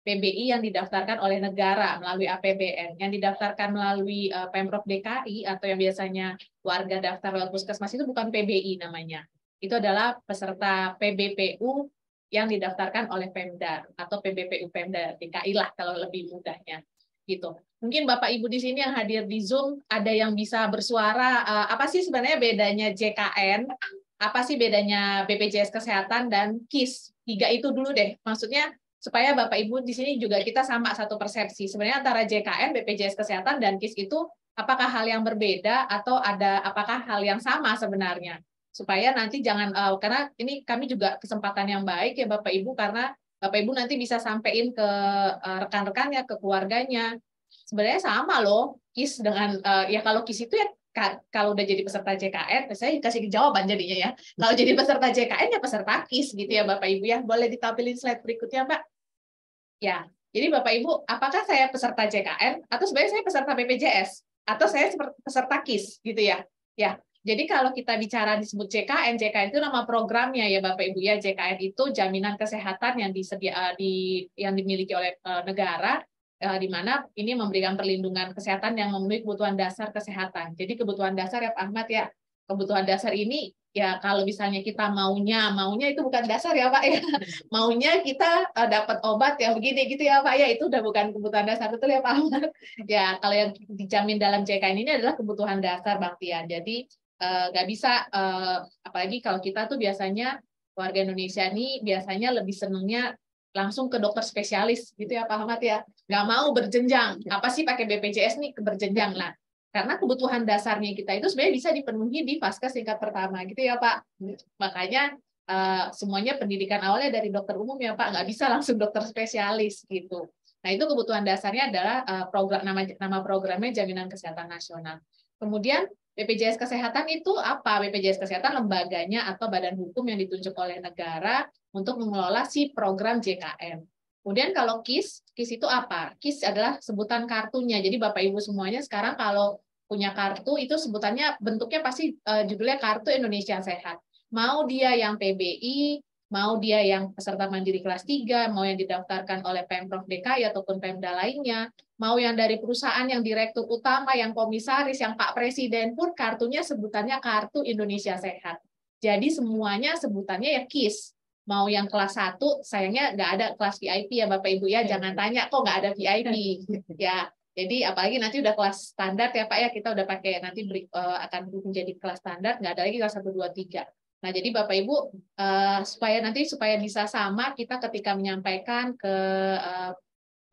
PBI yang didaftarkan oleh negara melalui APBN, yang didaftarkan melalui Pemprov DKI atau yang biasanya warga daftar lewat puskesmas itu bukan PBI namanya. Itu adalah peserta PBPU yang didaftarkan oleh Pemda atau PBPU Pemda DKI lah kalau lebih mudahnya. Gitu. Mungkin Bapak Ibu di sini yang hadir di Zoom ada yang bisa bersuara apa sih sebenarnya bedanya JKN, apa sih bedanya BPJS Kesehatan dan KIS. 3 itu dulu deh. Maksudnya supaya Bapak Ibu di sini juga kita sama satu persepsi. Sebenarnya antara JKN, BPJS Kesehatan dan KIS itu apakah hal yang berbeda atau apakah hal yang sama sebenarnya? supaya nanti jangan karena ini kami juga kesempatan yang baik ya Bapak Ibu, karena Bapak Ibu nanti bisa sampaikan ke rekan-rekannya, ke keluarganya. Sebenarnya sama loh KIS dengan ya kalau KIS itu ya kalau udah jadi peserta JKN, saya kasih jawaban jadinya ya. Kalau jadi peserta JKN ya peserta KIS gitu ya Bapak Ibu ya. Boleh ditampilin slide berikutnya Mbak? Ya, jadi Bapak Ibu, apakah saya peserta JKN atau sebenarnya saya peserta BPJS atau saya peserta KIS gitu ya? Ya, jadi kalau kita bicara disebut JKN, JKN itu nama programnya ya Bapak Ibu ya. JKN itu jaminan kesehatan yang yang dimiliki oleh negara, di mana ini memberikan perlindungan kesehatan yang memenuhi kebutuhan dasar kesehatan. Jadi kebutuhan dasar ya Pak Ahmad ya. Kebutuhan dasar ini ya kalau misalnya kita maunya itu bukan dasar ya Pak ya. Maunya kita dapat obat yang begini gitu ya Pak ya, itu udah bukan kebutuhan dasar, betul ya Pak Ahmad. Ya kalau yang dijamin dalam JKN ini adalah kebutuhan dasar Bang Tian. Jadi nggak bisa apalagi kalau kita tuh biasanya warga Indonesia ini biasanya lebih senengnya langsung ke dokter spesialis gitu ya Pak Ahmad ya, nggak mau berjenjang. Apa sih pakai BPJS nih ke berjenjang lah, karena kebutuhan dasarnya kita itu sebenarnya bisa dipenuhi di Vaskes tingkat pertama gitu ya Pak. Makanya semuanya pendidikan awalnya dari dokter umum ya Pak, nggak bisa langsung dokter spesialis gitu. Nah itu kebutuhan dasarnya adalah program nama programnya Jaminan Kesehatan Nasional. Kemudian BPJS Kesehatan itu apa? BPJS Kesehatan lembaganya atau badan hukum yang ditunjuk oleh negara untuk mengelola si program JKN. Kemudian kalau KIS itu apa? KIS adalah sebutan kartunya. Jadi Bapak Ibu semuanya sekarang kalau punya kartu itu sebutannya bentuknya pasti judulnya Kartu Indonesia Sehat. Mau dia yang PBI, mau dia yang peserta mandiri kelas 3, mau yang didaftarkan oleh Pemprov DKI ataupun Pemda lainnya, mau yang dari perusahaan yang direktur utama, yang komisaris, yang Pak Presiden pun kartunya sebutannya Kartu Indonesia Sehat. Jadi semuanya sebutannya ya KIS. Mau yang kelas 1, sayangnya nggak ada kelas VIP ya Bapak Ibu ya, jangan tanya kok nggak ada VIP. Ya, jadi apalagi nanti udah kelas standar ya Pak ya, kita udah pakai nanti akan menjadi kelas standar, nggak ada lagi kelas 1, 2, 3. Nah, jadi Bapak Ibu supaya bisa sama kita ketika menyampaikan ke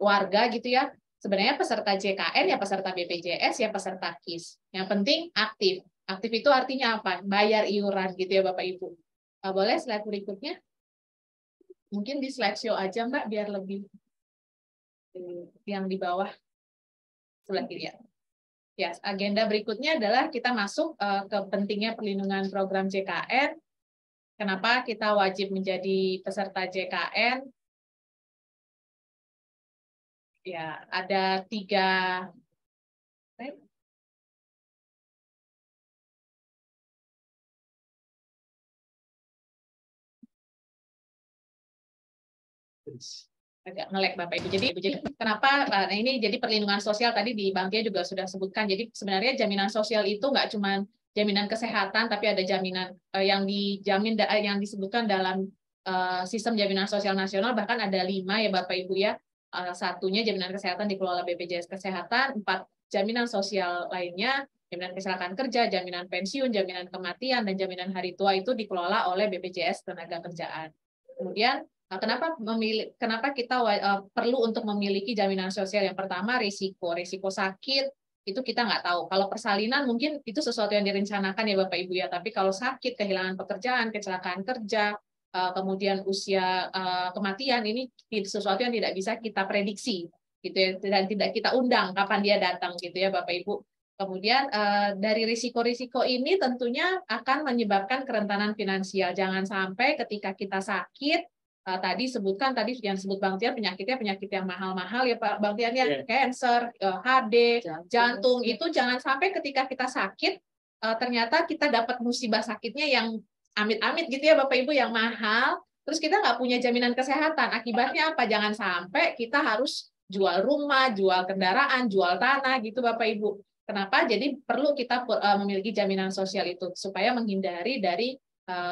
warga gitu ya. Sebenarnya peserta JKN ya peserta BPJS ya peserta KIS. Yang penting aktif. Aktif itu artinya apa? Bayar iuran gitu ya Bapak Ibu. Boleh slide berikutnya? Mungkin di slide show aja Mbak biar lebih yang di bawah sebelah kiri ya. Ya, agenda berikutnya adalah kita masuk ke pentingnya perlindungan program JKN. Kenapa kita wajib menjadi peserta JKN? Ya, ada 3. Agak nge-lag Bapak Ibu. Jadi kenapa ini jadi perlindungan sosial tadi di Bang Tia juga sudah sebutkan. Jadi sebenarnya jaminan sosial itu nggak cuma jaminan kesehatan, tapi ada jaminan yang dijamin yang disebutkan dalam sistem jaminan sosial nasional, bahkan ada 5 ya Bapak Ibu ya. Satunya jaminan kesehatan dikelola BPJS Kesehatan, 4 jaminan sosial lainnya, jaminan kecelakaan kerja, jaminan pensiun, jaminan kematian, dan jaminan hari tua itu dikelola oleh BPJS Tenagakerjaan. Kemudian kenapa kita perlu untuk memiliki jaminan sosial? Yang pertama risiko sakit itu kita nggak tahu. Kalau persalinan mungkin itu sesuatu yang direncanakan ya Bapak Ibu ya. Tapi kalau sakit, kehilangan pekerjaan, kecelakaan kerja, kemudian usia, kematian, ini sesuatu yang tidak bisa kita prediksi gitu ya, dan tidak kita undang kapan dia datang gitu ya Bapak Ibu. Kemudian dari risiko-risiko ini tentunya akan menyebabkan kerentanan finansial. Jangan sampai ketika kita sakit, tadi yang disebut Bang Tian penyakitnya penyakit yang mahal-mahal ya Pak Bang Tian ya, cancer, HD, jantung, itu jangan sampai ketika kita sakit ternyata kita dapat musibah sakitnya yang amit-amit gitu ya Bapak Ibu, yang mahal, terus kita nggak punya jaminan kesehatan. Akibatnya apa? Jangan sampai kita harus jual rumah, jual kendaraan, jual tanah gitu Bapak Ibu. Kenapa? Jadi perlu kita memiliki jaminan sosial itu supaya menghindari dari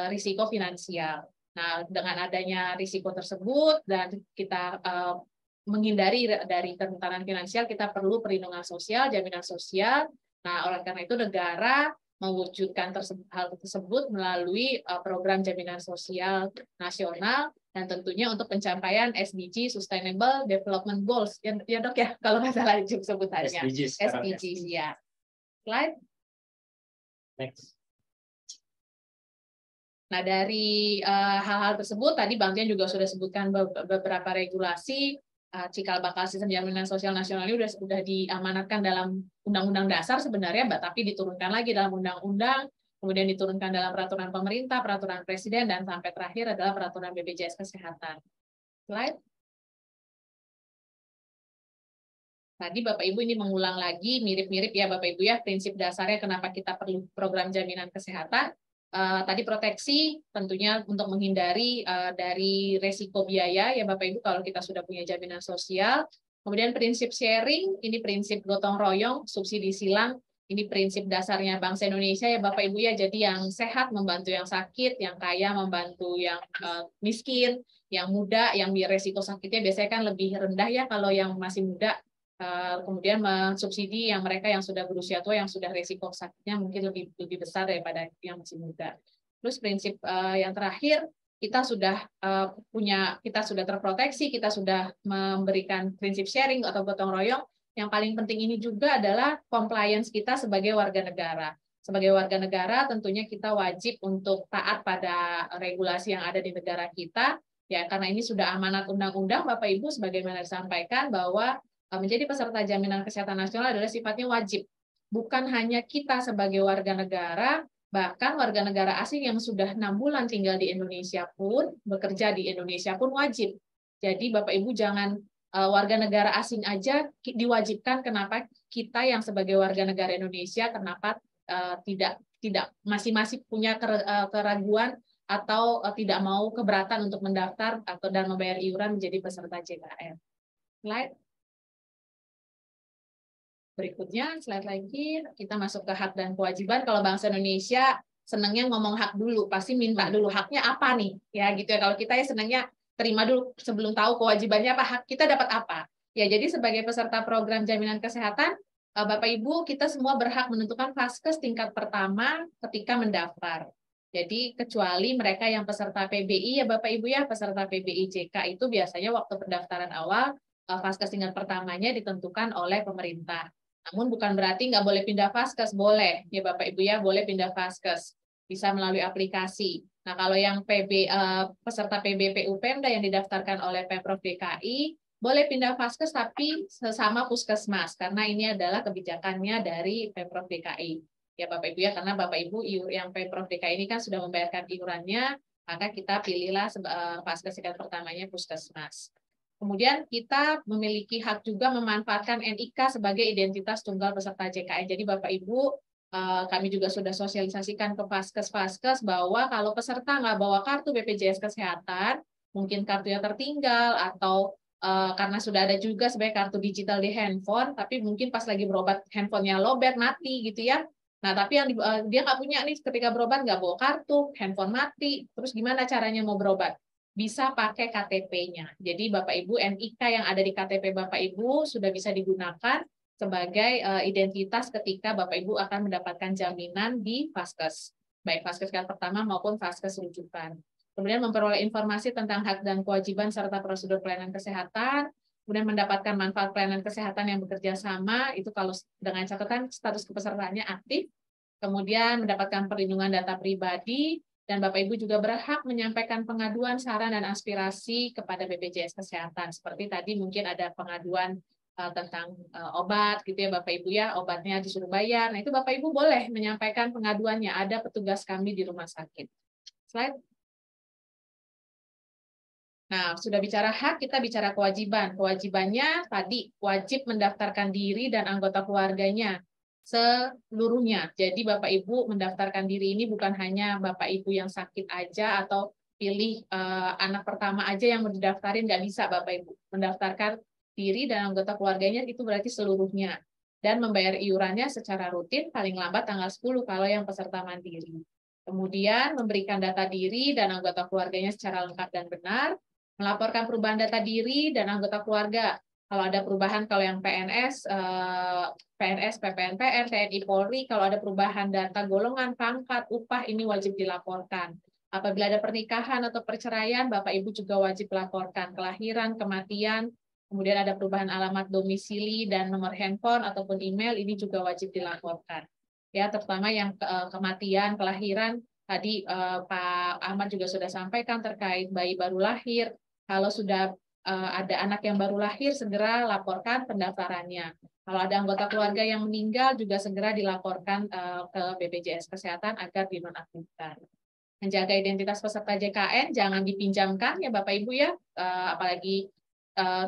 risiko finansial. Nah, dengan adanya risiko tersebut dan kita menghindari dari kerentanan finansial, kita perlu perlindungan sosial, jaminan sosial. Nah, oleh karena itu negara mewujudkan hal tersebut melalui program jaminan sosial nasional, dan tentunya untuk pencapaian SDG Sustainable Development Goals. Ya Dok ya, kalau nggak salah sebutannya. SDGs ya. Slide. Next. Nah, dari hal-hal tersebut, tadi Bang Tian juga sudah sebutkan beberapa regulasi, cikal bakal sistem jaminan sosial nasional ini sudah diamanatkan dalam Undang-Undang Dasar sebenarnya, tapi diturunkan lagi dalam Undang-Undang, kemudian diturunkan dalam peraturan pemerintah, peraturan presiden, dan sampai terakhir adalah peraturan BPJS Kesehatan. Slide. Tadi Bapak Ibu ini mengulang lagi, mirip-mirip ya Bapak Ibu ya, prinsip dasarnya kenapa kita perlu program jaminan kesehatan. Tadi proteksi tentunya untuk menghindari dari resiko biaya ya Bapak Ibu kalau kita sudah punya jaminan sosial. Kemudian prinsip sharing, ini prinsip gotong royong, subsidi silang, ini prinsip dasarnya bangsa Indonesia ya Bapak Ibu ya. Jadi yang sehat membantu yang sakit, yang kaya membantu yang miskin, yang muda, yang resiko sakitnya biasanya kan lebih rendah ya kalau yang masih muda. Kemudian mensubsidi yang mereka yang sudah berusia tua yang sudah risiko sakitnya mungkin lebih besar daripada yang masih muda. Terus prinsip yang terakhir kita sudah kita sudah terproteksi, kita sudah memberikan prinsip sharing atau gotong royong. Yang paling penting ini juga adalah compliance kita sebagai warga negara. Sebagai warga negara tentunya kita wajib untuk taat pada regulasi yang ada di negara kita. Ya, karena ini sudah amanat undang-undang Bapak Ibu sebagaimana disampaikan bahwa menjadi peserta jaminan kesehatan nasional adalah sifatnya wajib. Bukan hanya kita sebagai warga negara, bahkan warga negara asing yang sudah 6 bulan tinggal di Indonesia pun, bekerja di Indonesia pun wajib. Jadi Bapak Ibu jangan warga negara asing aja diwajibkan, kenapa kita yang sebagai warga negara Indonesia kenapa tidak masih punya keraguan atau tidak mau keberatan untuk mendaftar atau dan membayar iuran menjadi peserta JKN. Slide. Berikutnya, slide lagi, kita masuk ke hak dan kewajiban. Kalau bangsa Indonesia senangnya ngomong hak dulu, pasti minta dulu haknya apa nih, ya gitu ya. Kalau kita ya senangnya terima dulu sebelum tahu kewajibannya apa, hak kita dapat apa. Ya, jadi sebagai peserta program jaminan kesehatan, Bapak Ibu kita semua berhak menentukan vaskes tingkat pertama ketika mendaftar. Jadi kecuali mereka yang peserta PBI ya Bapak Ibu ya, peserta PBI JK itu biasanya waktu pendaftaran awal vaskes tingkat pertamanya ditentukan oleh pemerintah. Namun bukan berarti nggak boleh pindah vaskes, boleh ya Bapak Ibu ya, boleh pindah vaskes, bisa melalui aplikasi. Nah kalau yang peserta PBPU Pemda yang didaftarkan oleh Pemprov DKI, boleh pindah vaskes tapi sesama puskesmas, karena ini adalah kebijakannya dari Pemprov DKI. Ya Bapak Ibu ya, karena Bapak Ibu yang Pemprov DKI ini kan sudah membayarkan iurannya, maka kita pilihlah vaskes tingkat pertamanya puskesmas. Kemudian kita memiliki hak juga memanfaatkan NIK sebagai identitas tunggal peserta JKN. Jadi Bapak Ibu, kami juga sudah sosialisasikan ke vaskes-vaskes bahwa kalau peserta nggak bawa kartu BPJS Kesehatan, mungkin kartunya tertinggal atau karena sudah ada juga sebagai kartu digital di handphone, tapi mungkin pas lagi berobat handphonenya lowbat mati gitu ya. Nah tapi yang dia nggak punya nih ketika berobat nggak bawa kartu, handphone mati, terus gimana caranya mau berobat? Bisa pakai KTP-nya. Jadi Bapak Ibu, NIK yang ada di KTP Bapak Ibu sudah bisa digunakan sebagai identitas ketika Bapak Ibu akan mendapatkan jaminan di vaskes, baik vaskes tingkat pertama maupun vaskes rujukan. Kemudian memperoleh informasi tentang hak dan kewajiban serta prosedur pelayanan kesehatan, kemudian mendapatkan manfaat pelayanan kesehatan yang bekerja sama, itu kalau dengan catatan status kepesertaannya aktif, kemudian mendapatkan perlindungan data pribadi, dan Bapak Ibu juga berhak menyampaikan pengaduan, saran, dan aspirasi kepada BPJS Kesehatan. Seperti tadi mungkin ada pengaduan tentang obat, gitu ya Bapak Ibu ya, obatnya disuruh bayar. Nah itu Bapak Ibu boleh menyampaikan pengaduannya, ada petugas kami di rumah sakit. Slide. Nah, sudah bicara hak, kita bicara kewajiban. Kewajibannya tadi wajib mendaftarkan diri dan anggota keluarganya seluruhnya. Jadi Bapak Ibu mendaftarkan diri ini bukan hanya Bapak Ibu yang sakit aja atau pilih anak pertama aja yang mau didaftarin, nggak bisa Bapak Ibu. Mendaftarkan diri dan anggota keluarganya itu berarti seluruhnya. Dan membayar iurannya secara rutin paling lambat tanggal 10 kalau yang peserta mandiri. Kemudian memberikan data diri dan anggota keluarganya secara lengkap dan benar, melaporkan perubahan data diri dan anggota keluarga. Kalau ada perubahan, kalau yang PNS, PPNPN, TNI, Polri, kalau ada perubahan data golongan, pangkat, upah, ini wajib dilaporkan. Apabila ada pernikahan atau perceraian, Bapak Ibu juga wajib laporkan. Kelahiran, kematian, kemudian ada perubahan alamat domisili dan nomor handphone ataupun email, ini juga wajib dilaporkan. Ya, terutama yang kematian, kelahiran, Tadi Pak Ahmad juga sudah sampaikan terkait bayi baru lahir. Kalau sudah ada anak yang baru lahir, segera laporkan pendaftarannya. Kalau ada anggota keluarga yang meninggal, juga segera dilaporkan ke BPJS Kesehatan agar dinonaktifkan. Menjaga identitas peserta JKN, jangan dipinjamkan ya Bapak Ibu ya, apalagi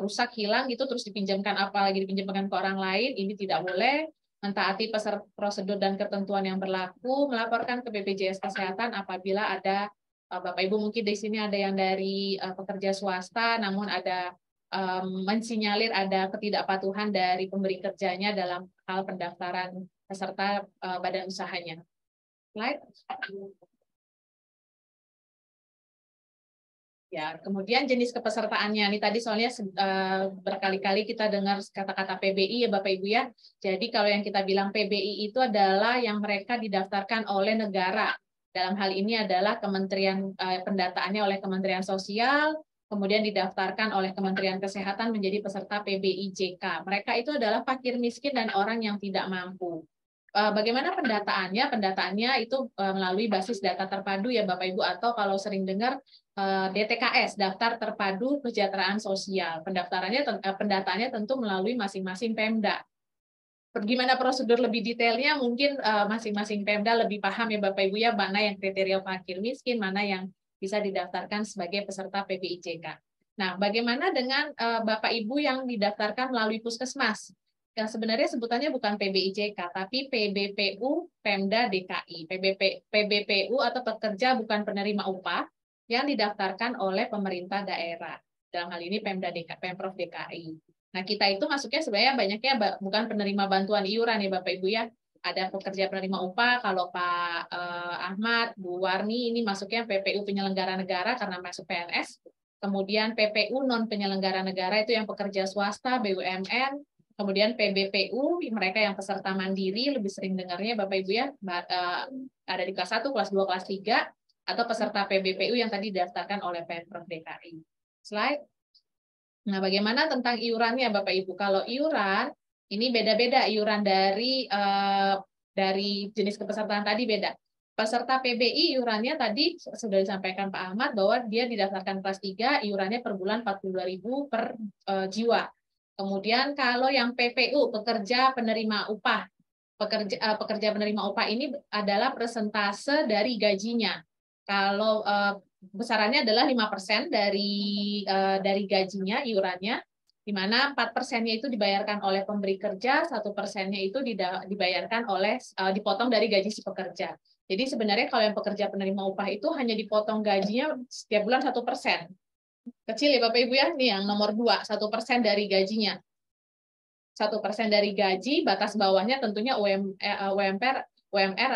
rusak, hilang itu terus dipinjamkan, apalagi dipinjamkan ke orang lain, ini tidak boleh. Mentaati prosedur dan ketentuan yang berlaku, melaporkan ke BPJS Kesehatan apabila ada Bapak Ibu mungkin di sini ada yang dari pekerja swasta, namun ada mensinyalir ada ketidakpatuhan dari pemberi kerjanya dalam hal pendaftaran peserta badan usahanya. Slide. Ya, kemudian jenis kepesertaannya. Ini tadi soalnya berkali-kali kita dengar kata-kata PBI ya Bapak Ibu ya. Jadi kalau yang kita bilang PBI itu adalah yang mereka didaftarkan oleh negara. Dalam hal ini adalah Kementerian pendataannya oleh Kementerian Sosial, kemudian didaftarkan oleh Kementerian Kesehatan menjadi peserta PBIJK. Mereka itu adalah fakir miskin dan orang yang tidak mampu. Bagaimana pendataannya? Pendataannya itu melalui basis data terpadu ya Bapak Ibu, atau kalau sering dengar DTKS, Daftar Terpadu Kesejahteraan Sosial. Pendataannya tentu melalui masing-masing Pemda. Bagaimana prosedur lebih detailnya mungkin masing-masing Pemda lebih paham ya Bapak Ibu ya, mana yang kriteria fakir miskin, mana yang bisa didaftarkan sebagai peserta PBIJK. Nah, bagaimana dengan Bapak Ibu yang didaftarkan melalui Puskesmas? Yang sebenarnya sebutannya bukan PBIJK, tapi PBPU Pemda DKI. PBPU atau pekerja bukan penerima upah yang didaftarkan oleh pemerintah daerah. Dalam hal ini Pemprov DKI. Nah, kita itu masuknya sebenarnya banyaknya bukan penerima bantuan iuran ya Bapak Ibu ya. Ada pekerja penerima upah, kalau Pak Ahmad, Bu Warni ini masuknya PPU penyelenggara negara karena masuk PNS. Kemudian PPU non penyelenggara negara itu yang pekerja swasta, BUMN. Kemudian PBPU, mereka yang peserta mandiri, lebih sering dengarnya Bapak Ibu ya, ada di kelas 1, kelas 2, kelas 3, atau peserta PBPU yang tadi didaftarkan oleh Pemprov DKI. Slide. Nah, bagaimana tentang iurannya Bapak Ibu? Kalau iuran, ini beda-beda iuran dari jenis kepesertaan tadi beda. Peserta PBI iurannya tadi sudah disampaikan Pak Ahmad bahwa dia didaftarkan kelas 3, iurannya per bulan 42.000 per jiwa. Kemudian kalau yang PPU, pekerja penerima upah, pekerja penerima upah ini adalah persentase dari gajinya. Kalau besarannya adalah 5% dari gajinya, iurannya, di mana 4%-nya itu dibayarkan oleh pemberi kerja, 1%-nya itu dibayarkan dipotong dari gaji si pekerja. Jadi sebenarnya kalau yang pekerja penerima upah itu hanya dipotong gajinya setiap bulan 1%. Kecil ya Bapak Ibu ya, nih yang nomor 2, 1% dari gajinya. 1% dari gaji, batas bawahnya tentunya UMR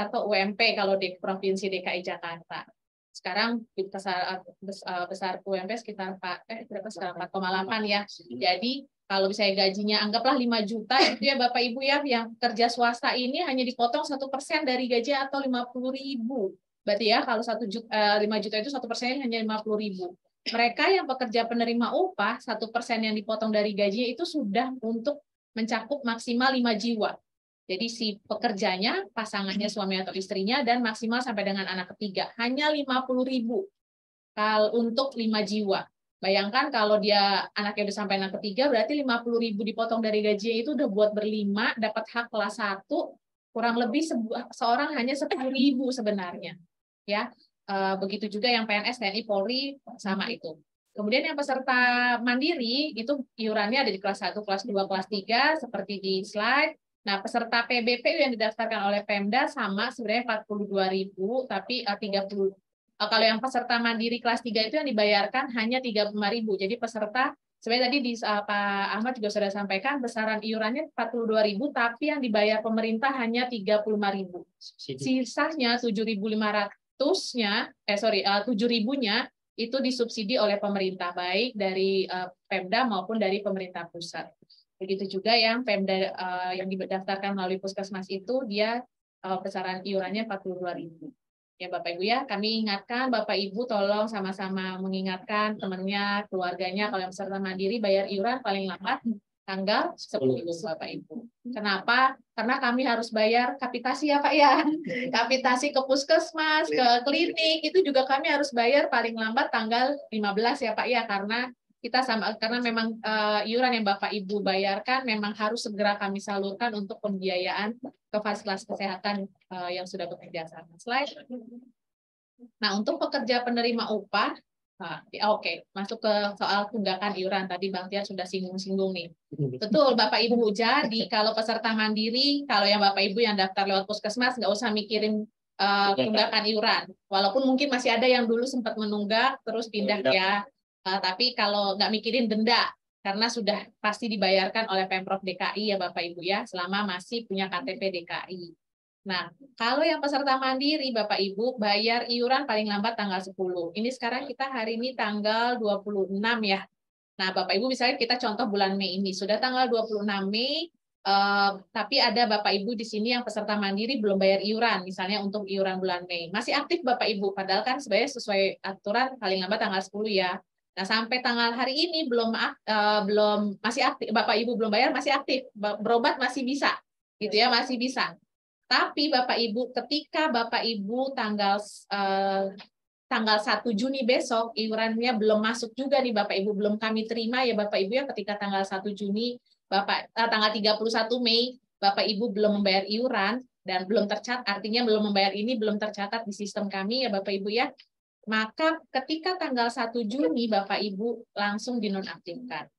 atau UMP kalau di Provinsi DKI Jakarta. Sekarang besar UMP sekitar 4,8 ya. Jadi kalau misalnya gajinya anggaplah 5 juta itu ya Bapak Ibu ya, yang kerja swasta ini hanya dipotong 1% dari gaji atau 50.000. Berarti ya kalau 5 juta itu 1% hanya 50.000. Mereka yang pekerja penerima upah, 1% yang dipotong dari gajinya itu sudah untuk mencakup maksimal 5 jiwa. Jadi si pekerjanya, pasangannya, suami atau istrinya, dan maksimal sampai dengan anak ketiga. Hanya 50.000 untuk 5 jiwa. Bayangkan kalau dia anaknya udah sampai anak ketiga, berarti 50.000 dipotong dari gajinya itu udah buat berlima, dapat hak kelas 1, kurang lebih seorang hanya 10.000 sebenarnya. Ya. Begitu juga yang PNS, TNI, Polri, sama itu. Kemudian yang peserta mandiri, itu iurannya ada di kelas 1, kelas 2, kelas 3, seperti di slide. Nah, peserta PBPU yang didaftarkan oleh Pemda sama sebenarnya 42.000, tapi 30. Kalau yang peserta mandiri kelas 3 itu yang dibayarkan hanya 35.000. Jadi peserta, sebenarnya tadi Pak Ahmad juga sudah sampaikan, besaran iurannya 42.000, tapi yang dibayar pemerintah hanya 35.000. Sisanya 7.000-nya itu disubsidi oleh pemerintah, baik dari Pemda maupun dari pemerintah pusat. Begitu juga yang Pemda yang didaftarkan melalui Puskesmas itu, dia besaran iurannya 42.000. Ya Bapak Ibu ya, kami ingatkan Bapak Ibu tolong sama-sama mengingatkan temannya, keluarganya, kalau yang peserta mandiri bayar iuran paling lambat tanggal 10 Bapak Ibu. Kenapa? Karena kami harus bayar kapitasi ya Pak ya. Kapitasi ke puskesmas, ke klinik, itu juga kami harus bayar paling lambat tanggal 15 ya Pak ya, karena memang iuran yang Bapak Ibu bayarkan memang harus segera kami salurkan untuk pembiayaan ke fasilitas kesehatan yang sudah bekerja sama. Slide. Nah, untuk pekerja penerima upah, oke, masuk ke soal tunggakan iuran. Tadi Bang Tian sudah singgung-singgung nih. Betul, Bapak Ibu. Jadi, kalau peserta mandiri, kalau yang Bapak Ibu yang daftar lewat puskesmas, nggak usah mikirin tunggakan iuran. Walaupun mungkin masih ada yang dulu sempat menunggak, terus pindah ya. Tapi kalau nggak mikirin denda, karena sudah pasti dibayarkan oleh Pemprov DKI ya Bapak Ibu ya, selama masih punya KTP DKI. Nah, kalau yang peserta mandiri, Bapak Ibu, bayar iuran paling lambat tanggal 10. Ini sekarang kita hari ini tanggal 26 ya. Nah, Bapak Ibu, misalnya kita contoh bulan Mei ini, sudah tanggal 26 Mei, tapi ada Bapak Ibu di sini yang peserta mandiri belum bayar iuran, misalnya untuk iuran bulan Mei. Masih aktif Bapak Ibu, padahal kan sebenarnya sesuai aturan paling lambat tanggal 10 ya. Nah, sampai tanggal hari ini belum masih aktif, Bapak Ibu belum bayar, masih aktif, berobat masih bisa, gitu ya, masih bisa. Tapi Bapak Ibu, ketika Bapak Ibu tanggal 1 Juni besok, iurannya belum masuk juga nih Bapak Ibu, belum kami terima ya Bapak Ibu ya, ketika tanggal 1 Juni, tanggal 31 Mei, Bapak Ibu belum membayar iuran, dan belum tercatat, artinya belum membayar ini, belum tercatat di sistem kami ya Bapak Ibu ya, maka ketika tanggal 1 Juni Bapak Ibu langsung dinonaktifkan.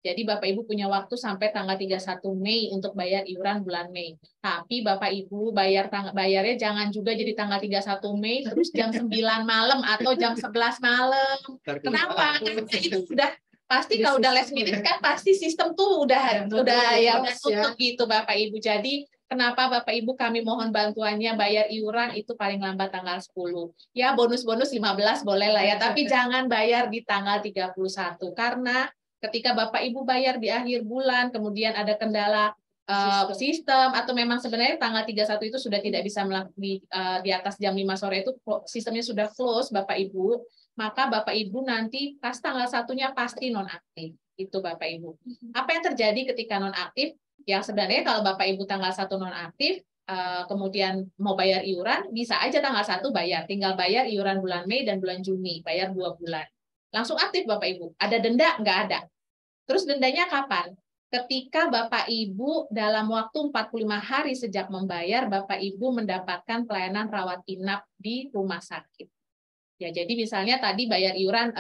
Jadi Bapak Ibu punya waktu sampai tanggal 31 Mei untuk bayar iuran bulan Mei. Tapi Bapak Ibu bayarnya jangan juga jadi tanggal 31 Mei terus jam 9 malam atau jam 11 malam. Kenapa? Karena itu sudah pasti kalau udah last minute kan pasti sistem tuh udah ya tutup gitu Bapak Ibu. Jadi kenapa Bapak Ibu kami mohon bantuannya bayar iuran itu paling lambat tanggal 10. Ya bonus-bonus 15 boleh lah ya, tapi jangan bayar di tanggal 31 karena ketika Bapak Ibu bayar di akhir bulan, kemudian ada kendala sistem, atau memang sebenarnya tanggal 31 itu sudah tidak bisa di atas jam 5 sore itu sistemnya sudah close Bapak Ibu, maka Bapak Ibu nanti pas tanggal 1-nya pasti nonaktif. Itu Bapak Ibu. Apa yang terjadi ketika nonaktif? Yang sebenarnya kalau Bapak Ibu tanggal 1 nonaktif, kemudian mau bayar iuran, bisa aja tanggal 1 bayar. Tinggal bayar iuran bulan Mei dan bulan Juni, bayar 2 bulan. Langsung aktif Bapak Ibu. Ada denda? Nggak ada. Terus dendanya kapan? Ketika Bapak Ibu dalam waktu 45 hari sejak membayar, Bapak Ibu mendapatkan pelayanan rawat inap di rumah sakit. Ya, jadi misalnya tadi bayar iuran,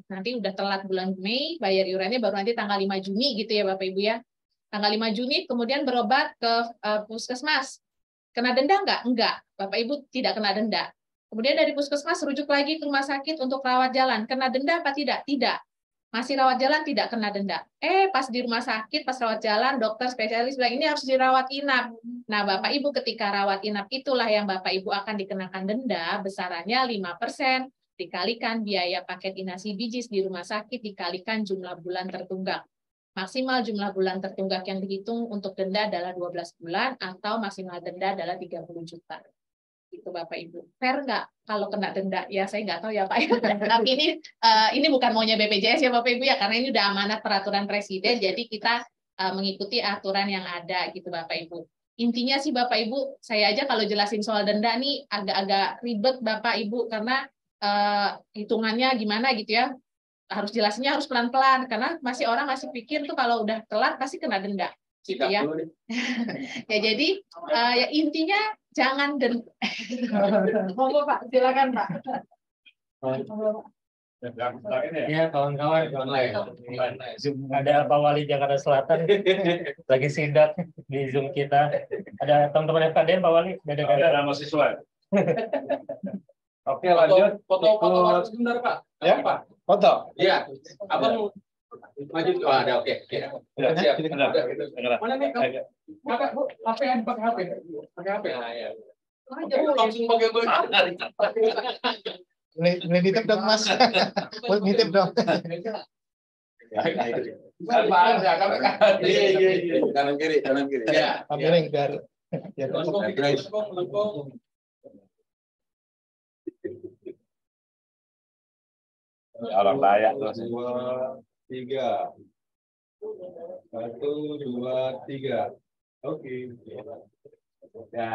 nanti udah telat bulan Mei, bayar iurannya baru nanti tanggal 5 Juni gitu ya Bapak Ibu ya. Tanggal 5 Juni kemudian berobat ke puskesmas. Kena denda nggak? Enggak. Bapak Ibu tidak kena denda. Kemudian dari puskesmas rujuk lagi ke rumah sakit untuk rawat jalan. Kena denda apa tidak? Tidak. Masih rawat jalan tidak kena denda. Pas di rumah sakit, pas rawat jalan, dokter spesialis bilang ini harus dirawat inap. Nah, Bapak Ibu ketika rawat inap itulah yang Bapak Ibu akan dikenakan denda besarannya 5% dikalikan biaya paket inasi bijis di rumah sakit dikalikan jumlah bulan tertunggak. Maksimal jumlah bulan tertunggak yang dihitung untuk denda adalah 12 bulan atau maksimal denda adalah 30 juta. Itu Bapak Ibu. Fair nggak kalau kena denda? Ya saya nggak tahu ya Pak. Tapi ini bukan maunya BPJS ya Bapak Ibu ya, karena ini udah amanat peraturan Presiden, jadi kita mengikuti aturan yang ada gitu Bapak Ibu. Intinya sih Bapak Ibu, saya aja kalau jelasin soal denda nih agak-agak ribet Bapak Ibu, karena hitungannya gimana gitu ya. Jelasinnya harus pelan-pelan, karena orang masih pikir tuh kalau udah telat pasti kena denda. Gitu ya. Ya jadi ya intinya jangan denda. Monggo Pak, silakan Pak. Ya kawan-kawan, ada Pak Wali Jakarta Selatan lagi sidak di Zoom kita. Ada teman-teman FKDN Pak Wali, ada mahasiswa. Oke lanjut. Foto sebentar Pak. Ya Pak. Foto. Iya. Abang maju. Ada oke. Siap. Mana nih? Maka Bu, HP pakai HP. Pakai HP. Nah, ya. Langsung pakai Nitip dong Mas. Nitip dong. Kanan kiri. Ya. Miring biar. Orang layak tuh. 2, 3. 1, 2, 3.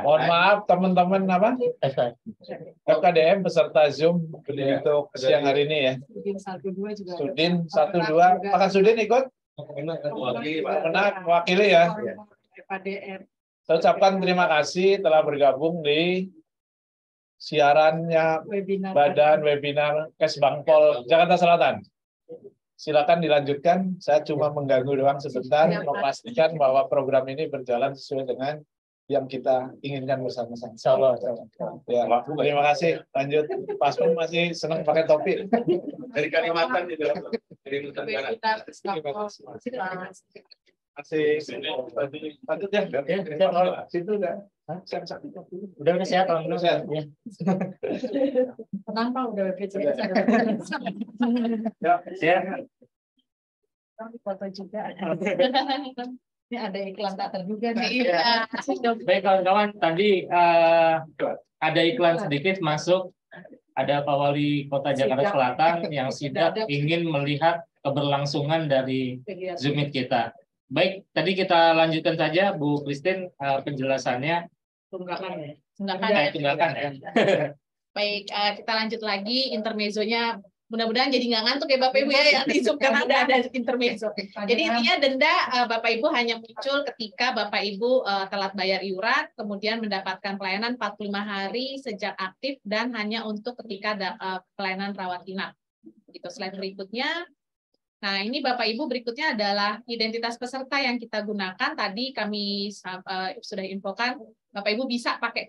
Mohon maaf teman-teman apa? FKDM beserta Zoom untuk siang hari ini ya. Sudin 1-2. Apakah Sudin ikut? Benar, mewakili ya. Saya ucapkan terima kasih telah bergabung di siarannya Badan Webinar Kesbangpol Jakarta Selatan. Silakan dilanjutkan. Saya cuma mengganggu doang sebentar, memastikan bahwa program ini berjalan sesuai dengan yang kita inginkan bersama-sama. Insyaallah. Ya, terima kasih. Lanjut. Pak Asman masih senang pakai topi. Dari Kalimantan di dalam. Dari Nusantara. Masih lanjut ya. Situ udah. Udah sehat, alhamdulillah. Sehat. Kenapa udah BPJS? Ya. Foto juga. Ini ada iklan tak terduga nih. Baik kawan-kawan, tadi ada iklan sedikit masuk. Ada Pak Wali Kota Jakarta Selatan yang sidak ingin melihat keberlangsungan dari Zoom Meet kita. Baik, tadi kita lanjutkan saja Bu Christine penjelasannya. Tunggakan ya. Baik, kita lanjut lagi intermezzonya. Mudah-mudahan jadi nggak ngantuk ya Bapak Ibu ya yang di Zoom karena ada intermezzo. Jadi intinya denda Bapak Ibu hanya muncul ketika Bapak Ibu telat bayar iuran, kemudian mendapatkan pelayanan 45 hari sejak aktif dan hanya untuk ketika pelayanan rawat inap. Gitu, slide berikutnya. Nah, ini Bapak Ibu berikutnya adalah identitas peserta yang kita gunakan. Tadi kami sudah infokan, Bapak Ibu bisa pakai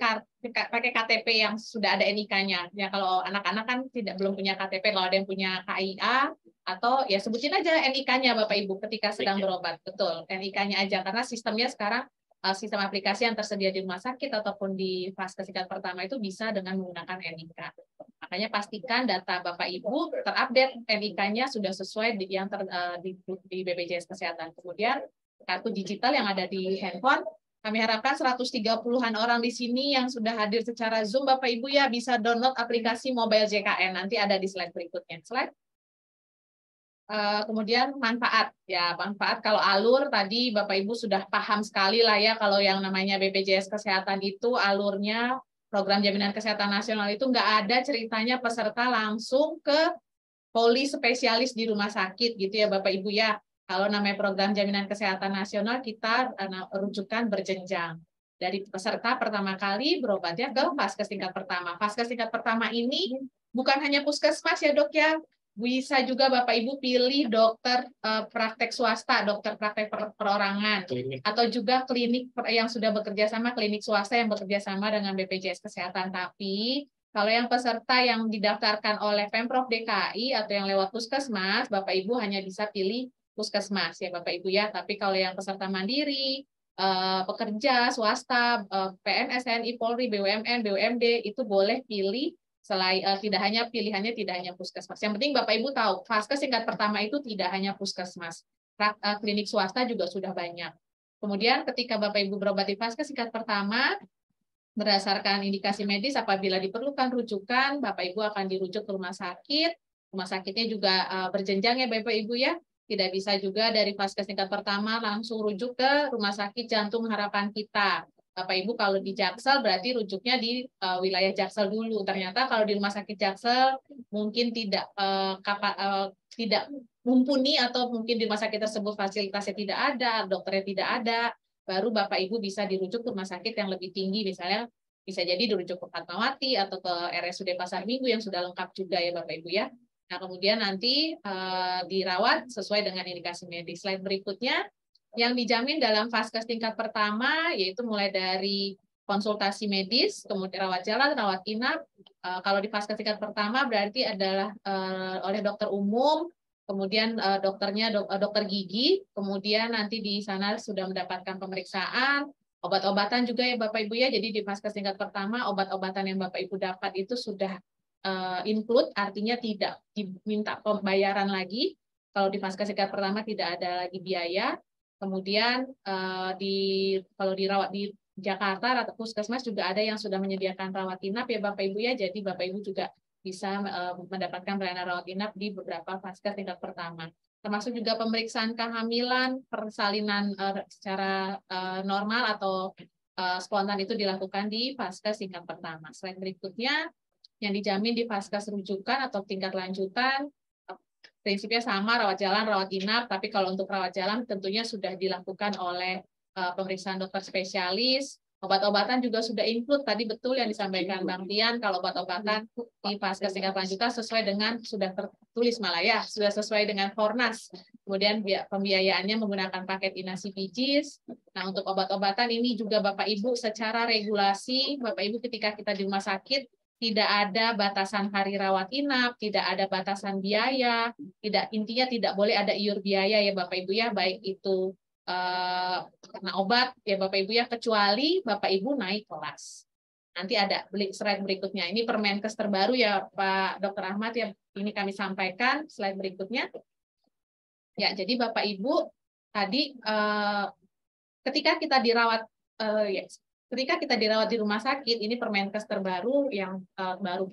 KTP yang sudah ada NIK-nya. Ya, kalau anak-anak kan belum punya KTP, kalau ada yang punya KIA atau ya sebutin aja NIK-nya Bapak Ibu ketika sedang berobat. Betul, NIK-nya aja karena sistemnya sekarang sistem aplikasi yang tersedia di rumah sakit ataupun di vaskes tingkat pertama itu bisa dengan menggunakan NIK. Makanya pastikan data Bapak Ibu terupdate NIK-nya sudah sesuai di BPJS Kesehatan. Kemudian kartu digital yang ada di handphone, kami harapkan 130-an orang di sini yang sudah hadir secara Zoom, Bapak Ibu ya bisa download aplikasi mobile JKN. Nanti ada di slide berikutnya. Slide. Kemudian manfaat ya, manfaat kalau alur tadi Bapak Ibu sudah paham sekali lah ya, kalau yang namanya BPJS Kesehatan itu alurnya program jaminan kesehatan nasional itu nggak ada ceritanya peserta langsung ke poli spesialis di rumah sakit gitu ya Bapak Ibu ya. Kalau namanya program jaminan kesehatan nasional kita rujukan berjenjang. Dari peserta pertama kali berobatnya ke vaskes tingkat pertama. Vaskes tingkat pertama ini bukan hanya puskesmas ya Dok ya. Bisa juga Bapak Ibu pilih dokter praktek swasta, dokter praktek perorangan, atau juga klinik yang sudah bekerja sama, klinik swasta yang bekerja sama dengan BPJS Kesehatan. Tapi kalau yang peserta yang didaftarkan oleh Pemprov DKI atau yang lewat puskesmas, Bapak Ibu hanya bisa pilih puskesmas ya Bapak Ibu ya. Tapi kalau yang peserta mandiri, pekerja swasta, PNS, TNI, Polri, BUMN, BUMD itu boleh pilih. Selain pilihannya tidak hanya puskesmas. Yang penting Bapak Ibu tahu, vaskes tingkat pertama itu tidak hanya puskesmas. Klinik swasta juga sudah banyak. Kemudian ketika Bapak Ibu berobat di vaskes tingkat pertama, berdasarkan indikasi medis apabila diperlukan rujukan, Bapak Ibu akan dirujuk ke rumah sakit. Rumah sakitnya juga berjenjang ya Bapak Ibu ya. Tidak bisa juga dari vaskes tingkat pertama langsung rujuk ke Rumah Sakit Jantung Harapan Kita. Bapak Ibu kalau di Jaksel berarti rujuknya di wilayah Jaksel dulu. Ternyata kalau di rumah sakit Jaksel mungkin tidak mumpuni atau mungkin di rumah sakit tersebut fasilitasnya tidak ada, dokternya tidak ada, baru Bapak Ibu bisa dirujuk ke rumah sakit yang lebih tinggi, misalnya bisa jadi dirujuk ke Fatmawati atau ke RSUD Pasar Minggu yang sudah lengkap juga ya Bapak Ibu ya. Nah kemudian nanti dirawat sesuai dengan indikasi medis. Slide berikutnya. Yang dijamin dalam vaskes tingkat pertama yaitu mulai dari konsultasi medis, kemudian rawat jalan, rawat inap. Kalau di vaskes tingkat pertama berarti adalah oleh dokter umum, kemudian dokternya dokter gigi, kemudian nanti di sana sudah mendapatkan pemeriksaan, obat-obatan juga ya Bapak Ibu ya. Jadi di vaskes tingkat pertama obat-obatan yang Bapak Ibu dapat itu sudah include, artinya tidak diminta pembayaran lagi. Kalau di vaskes tingkat pertama tidak ada lagi biaya. Kemudian kalau dirawat di Jakarta atau puskesmas juga ada yang sudah menyediakan rawat inap ya Bapak Ibu ya. Jadi Bapak Ibu juga bisa mendapatkan pelayanan rawat inap di beberapa vaskes tingkat pertama. termasuk juga pemeriksaan kehamilan, persalinan secara normal atau spontan itu dilakukan di Vaskes tingkat pertama. Slide berikutnya, yang dijamin di Vaskes rujukan atau tingkat lanjutan, prinsipnya sama, rawat jalan, rawat inap, tapi kalau untuk rawat jalan tentunya sudah dilakukan oleh pemeriksaan dokter spesialis. Obat-obatan juga sudah include, tadi betul yang disampaikan Bang Tian, kalau obat-obatan di Vaskes tingkat lanjutan sesuai dengan, sudah tertulis malah ya, sudah sesuai dengan Fornas. Kemudian pembiayaannya menggunakan paket inasi bijis. Nah, untuk obat-obatan ini juga Bapak Ibu secara regulasi, Bapak Ibu ketika kita di rumah sakit, tidak ada batasan hari rawat inap, tidak ada batasan biaya, intinya tidak boleh ada iur biaya ya Bapak Ibu ya, baik itu karena obat ya Bapak Ibu ya, kecuali Bapak Ibu naik kelas. Nanti ada slide berikutnya. Ini Permenkes terbaru ya Pak Dr. Ahmad ya, ini kami sampaikan slide berikutnya. Ya, jadi Bapak Ibu tadi ketika kita dirawat ketika kita dirawat di rumah sakit, ini Permenkes terbaru yang baru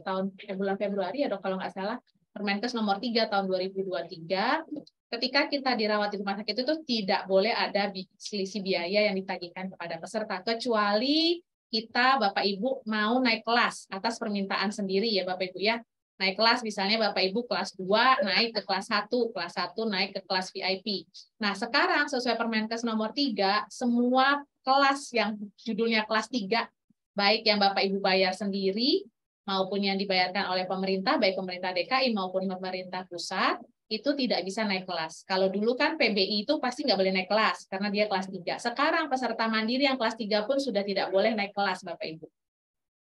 bulan Februari ya dok kalau nggak salah, Permenkes nomor 3 tahun 2023. Ketika kita dirawat di rumah sakit itu tidak boleh ada selisih biaya yang ditagihkan kepada peserta, kecuali kita Bapak Ibu mau naik kelas atas permintaan sendiri ya Bapak Ibu ya. Naik kelas misalnya Bapak Ibu kelas 2 naik ke kelas 1, kelas 1 naik ke kelas VIP. Nah, sekarang sesuai Permenkes nomor 3, semua kelas yang judulnya kelas 3, baik yang Bapak Ibu bayar sendiri maupun yang dibayarkan oleh pemerintah, baik pemerintah DKI maupun pemerintah pusat, itu tidak bisa naik kelas. Kalau dulu kan PBI itu pasti nggak boleh naik kelas karena dia kelas 3. Sekarang peserta mandiri yang kelas 3 pun sudah tidak boleh naik kelas Bapak Ibu.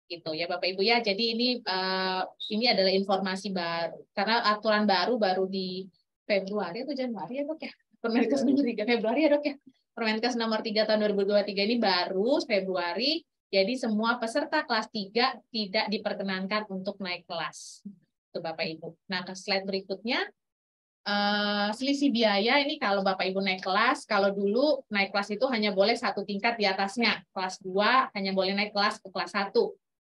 Gitu ya Bapak Ibu ya. Jadi ini adalah informasi baru karena aturan baru di Februari atau Januari ya Dok ya. Permenkes nomor 3 Februari ya Dok ya. Permenkes nomor 3 tahun 2023 ini baru Februari. Jadi semua peserta kelas 3 tidak diperkenankan untuk naik kelas. Itu Bapak Ibu. Nah, ke slide berikutnya. Selisih biaya ini kalau Bapak Ibu naik kelas, kalau dulu naik kelas itu hanya boleh 1 tingkat di atasnya. Kelas 2 hanya boleh naik kelas ke kelas 1.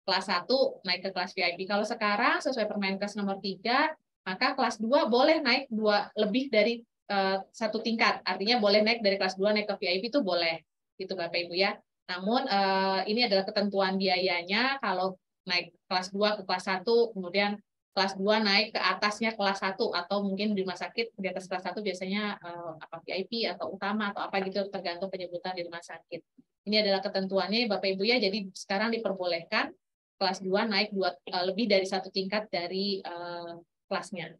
Kelas 1 naik ke kelas VIP. Kalau sekarang sesuai Permenkes nomor 3, maka kelas 2 boleh naik lebih dari 1 tingkat. Artinya boleh naik dari kelas 2 naik ke VIP itu boleh. Gitu Bapak Ibu ya. Namun ini adalah ketentuan biayanya kalau naik kelas 2 ke kelas 1, kemudian kelas 2 naik ke atasnya kelas 1 atau mungkin di rumah sakit di atas kelas 1 biasanya VIP atau utama atau apa gitu tergantung penyebutan di rumah sakit. Ini adalah ketentuannya Bapak Ibu ya. Jadi sekarang diperbolehkan kelas 2 naik lebih dari 1 tingkat dari kelasnya.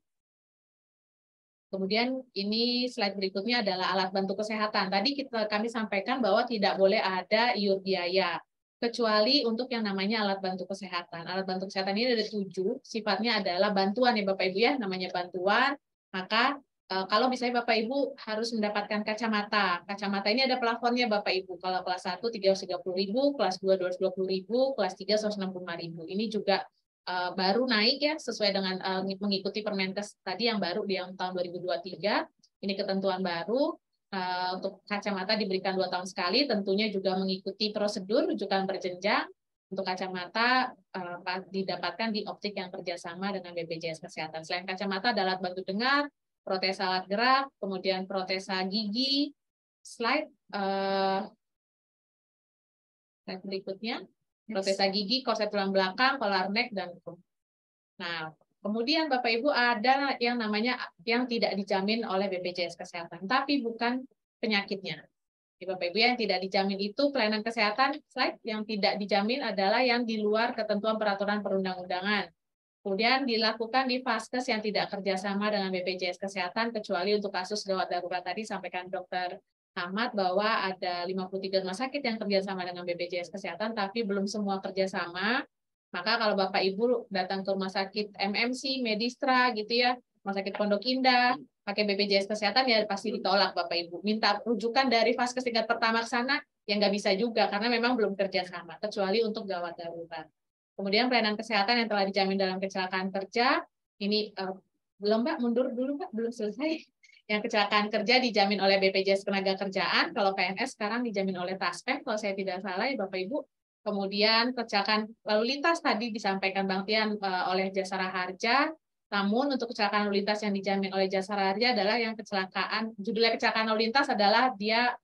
Kemudian ini slide berikutnya adalah alat bantu kesehatan. Tadi kami sampaikan bahwa tidak boleh ada iur biaya, kecuali untuk yang namanya alat bantu kesehatan. Alat bantu kesehatan ini ada 7, sifatnya adalah bantuan ya Bapak Ibu ya, namanya bantuan. Maka kalau misalnya Bapak Ibu harus mendapatkan kacamata. Kacamata ini ada plafonnya Bapak Ibu. Kalau kelas 1 330.000, kelas 2 220.000, kelas 3 165.000. Ini juga baru naik ya sesuai dengan mengikuti Permenkes tadi yang baru di tahun 2023. Ini ketentuan baru. Untuk kacamata diberikan 2 tahun sekali, tentunya juga mengikuti prosedur rujukan berjenjang. Untuk kacamata didapatkan di optik yang kerjasama dengan BPJS Kesehatan. Selain kacamata ada alat bantu dengar, protesa alat gerak, kemudian protesa gigi. Slide berikutnya. Protesa gigi, korset tulang belakang, kolar neck, dan nah, kemudian Bapak Ibu ada yang namanya yang tidak dijamin oleh BPJS Kesehatan, tapi bukan penyakitnya. Bapak Ibu yang tidak dijamin itu pelayanan kesehatan, slide yang tidak dijamin adalah yang di luar ketentuan peraturan perundang-undangan. Kemudian dilakukan di Vaskes yang tidak kerjasama dengan BPJS Kesehatan, kecuali untuk kasus gawat darurat tadi sampaikan Dr. Ahmad bahwa ada 53 rumah sakit yang kerjasama dengan BPJS Kesehatan, tapi belum semua kerjasama. Maka kalau Bapak Ibu datang ke rumah sakit MMC, Medistra gitu ya, rumah sakit Pondok Indah, pakai BPJS Kesehatan ya pasti ditolak Bapak Ibu. Minta rujukan dari Vaskes tingkat pertama ke sana, ya nggak bisa juga karena memang belum kerjasama, kecuali untuk gawat darurat. Kemudian pelayanan kesehatan yang telah dijamin dalam kecelakaan kerja, ini belum Mbak, mundur dulu Mbak, belum selesai. Yang kecelakaan kerja dijamin oleh BPJS Ketenagakerjaan, kalau PNS sekarang dijamin oleh Taspem, kalau saya tidak salah ya Bapak Ibu. Kemudian kecelakaan lalu lintas tadi disampaikan Bang Tian oleh Jasara Harja, Namun untuk kecelakaan lalu lintas yang dijamin oleh Jasara Harja adalah yang kecelakaan, judulnya kecelakaan lalu lintas adalah dia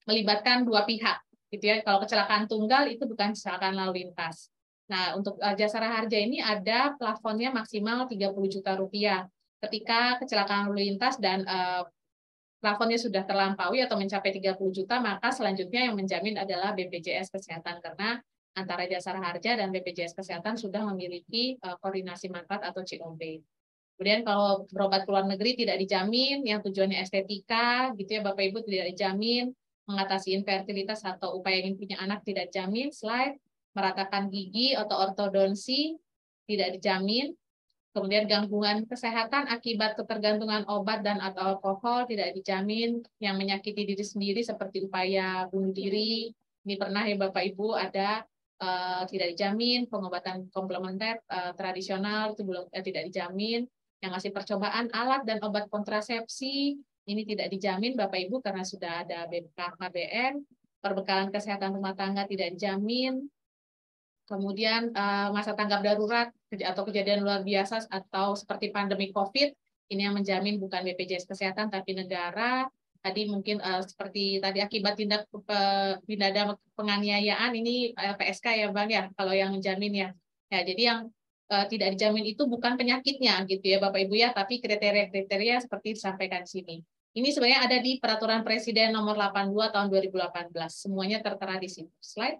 melibatkan dua pihak, gitu ya. Kalau kecelakaan tunggal itu bukan kecelakaan lalu lintas. Nah, untuk Jasara Harja ini ada plafonnya maksimal 30 juta rupiah. Ketika kecelakaan lalu lintas dan plafonnya sudah terlampaui atau mencapai 30 juta, maka selanjutnya yang menjamin adalah BPJS Kesehatan, karena antara Jasara Harja dan BPJS Kesehatan sudah memiliki koordinasi manfaat atau COB. Kemudian kalau berobat ke luar negeri tidak dijamin, yang tujuannya estetika, gitu ya Bapak Ibu, tidak dijamin, mengatasi infertilitas atau upaya ingin punya anak tidak dijamin, slide, meratakan gigi atau ortodonsi tidak dijamin, kemudian gangguan kesehatan akibat ketergantungan obat dan atau alkohol tidak dijamin, yang menyakiti diri sendiri seperti upaya bunuh diri, ini pernah ya Bapak Ibu ada, tidak dijamin, pengobatan komplementer tradisional itu belum tidak dijamin, yang ngasih percobaan alat dan obat kontrasepsi ini tidak dijamin Bapak Ibu karena sudah ada BKKBN, perbekalan kesehatan rumah tangga tidak dijamin, kemudian masa tanggap darurat atau kejadian luar biasa atau seperti pandemi COVID ini yang menjamin bukan BPJS Kesehatan tapi negara. Tadi mungkin seperti tadi akibat tindak pidana penganiayaan ini LPSK ya Bang ya, kalau yang menjamin ya. Ya jadi yang tidak dijamin itu bukan penyakitnya gitu ya Bapak Ibu ya, tapi kriteria-kriteria seperti disampaikan di sini. Ini sebenarnya ada di Peraturan Presiden Nomor 82 Tahun 2018. Semuanya tertera di sini. Slide.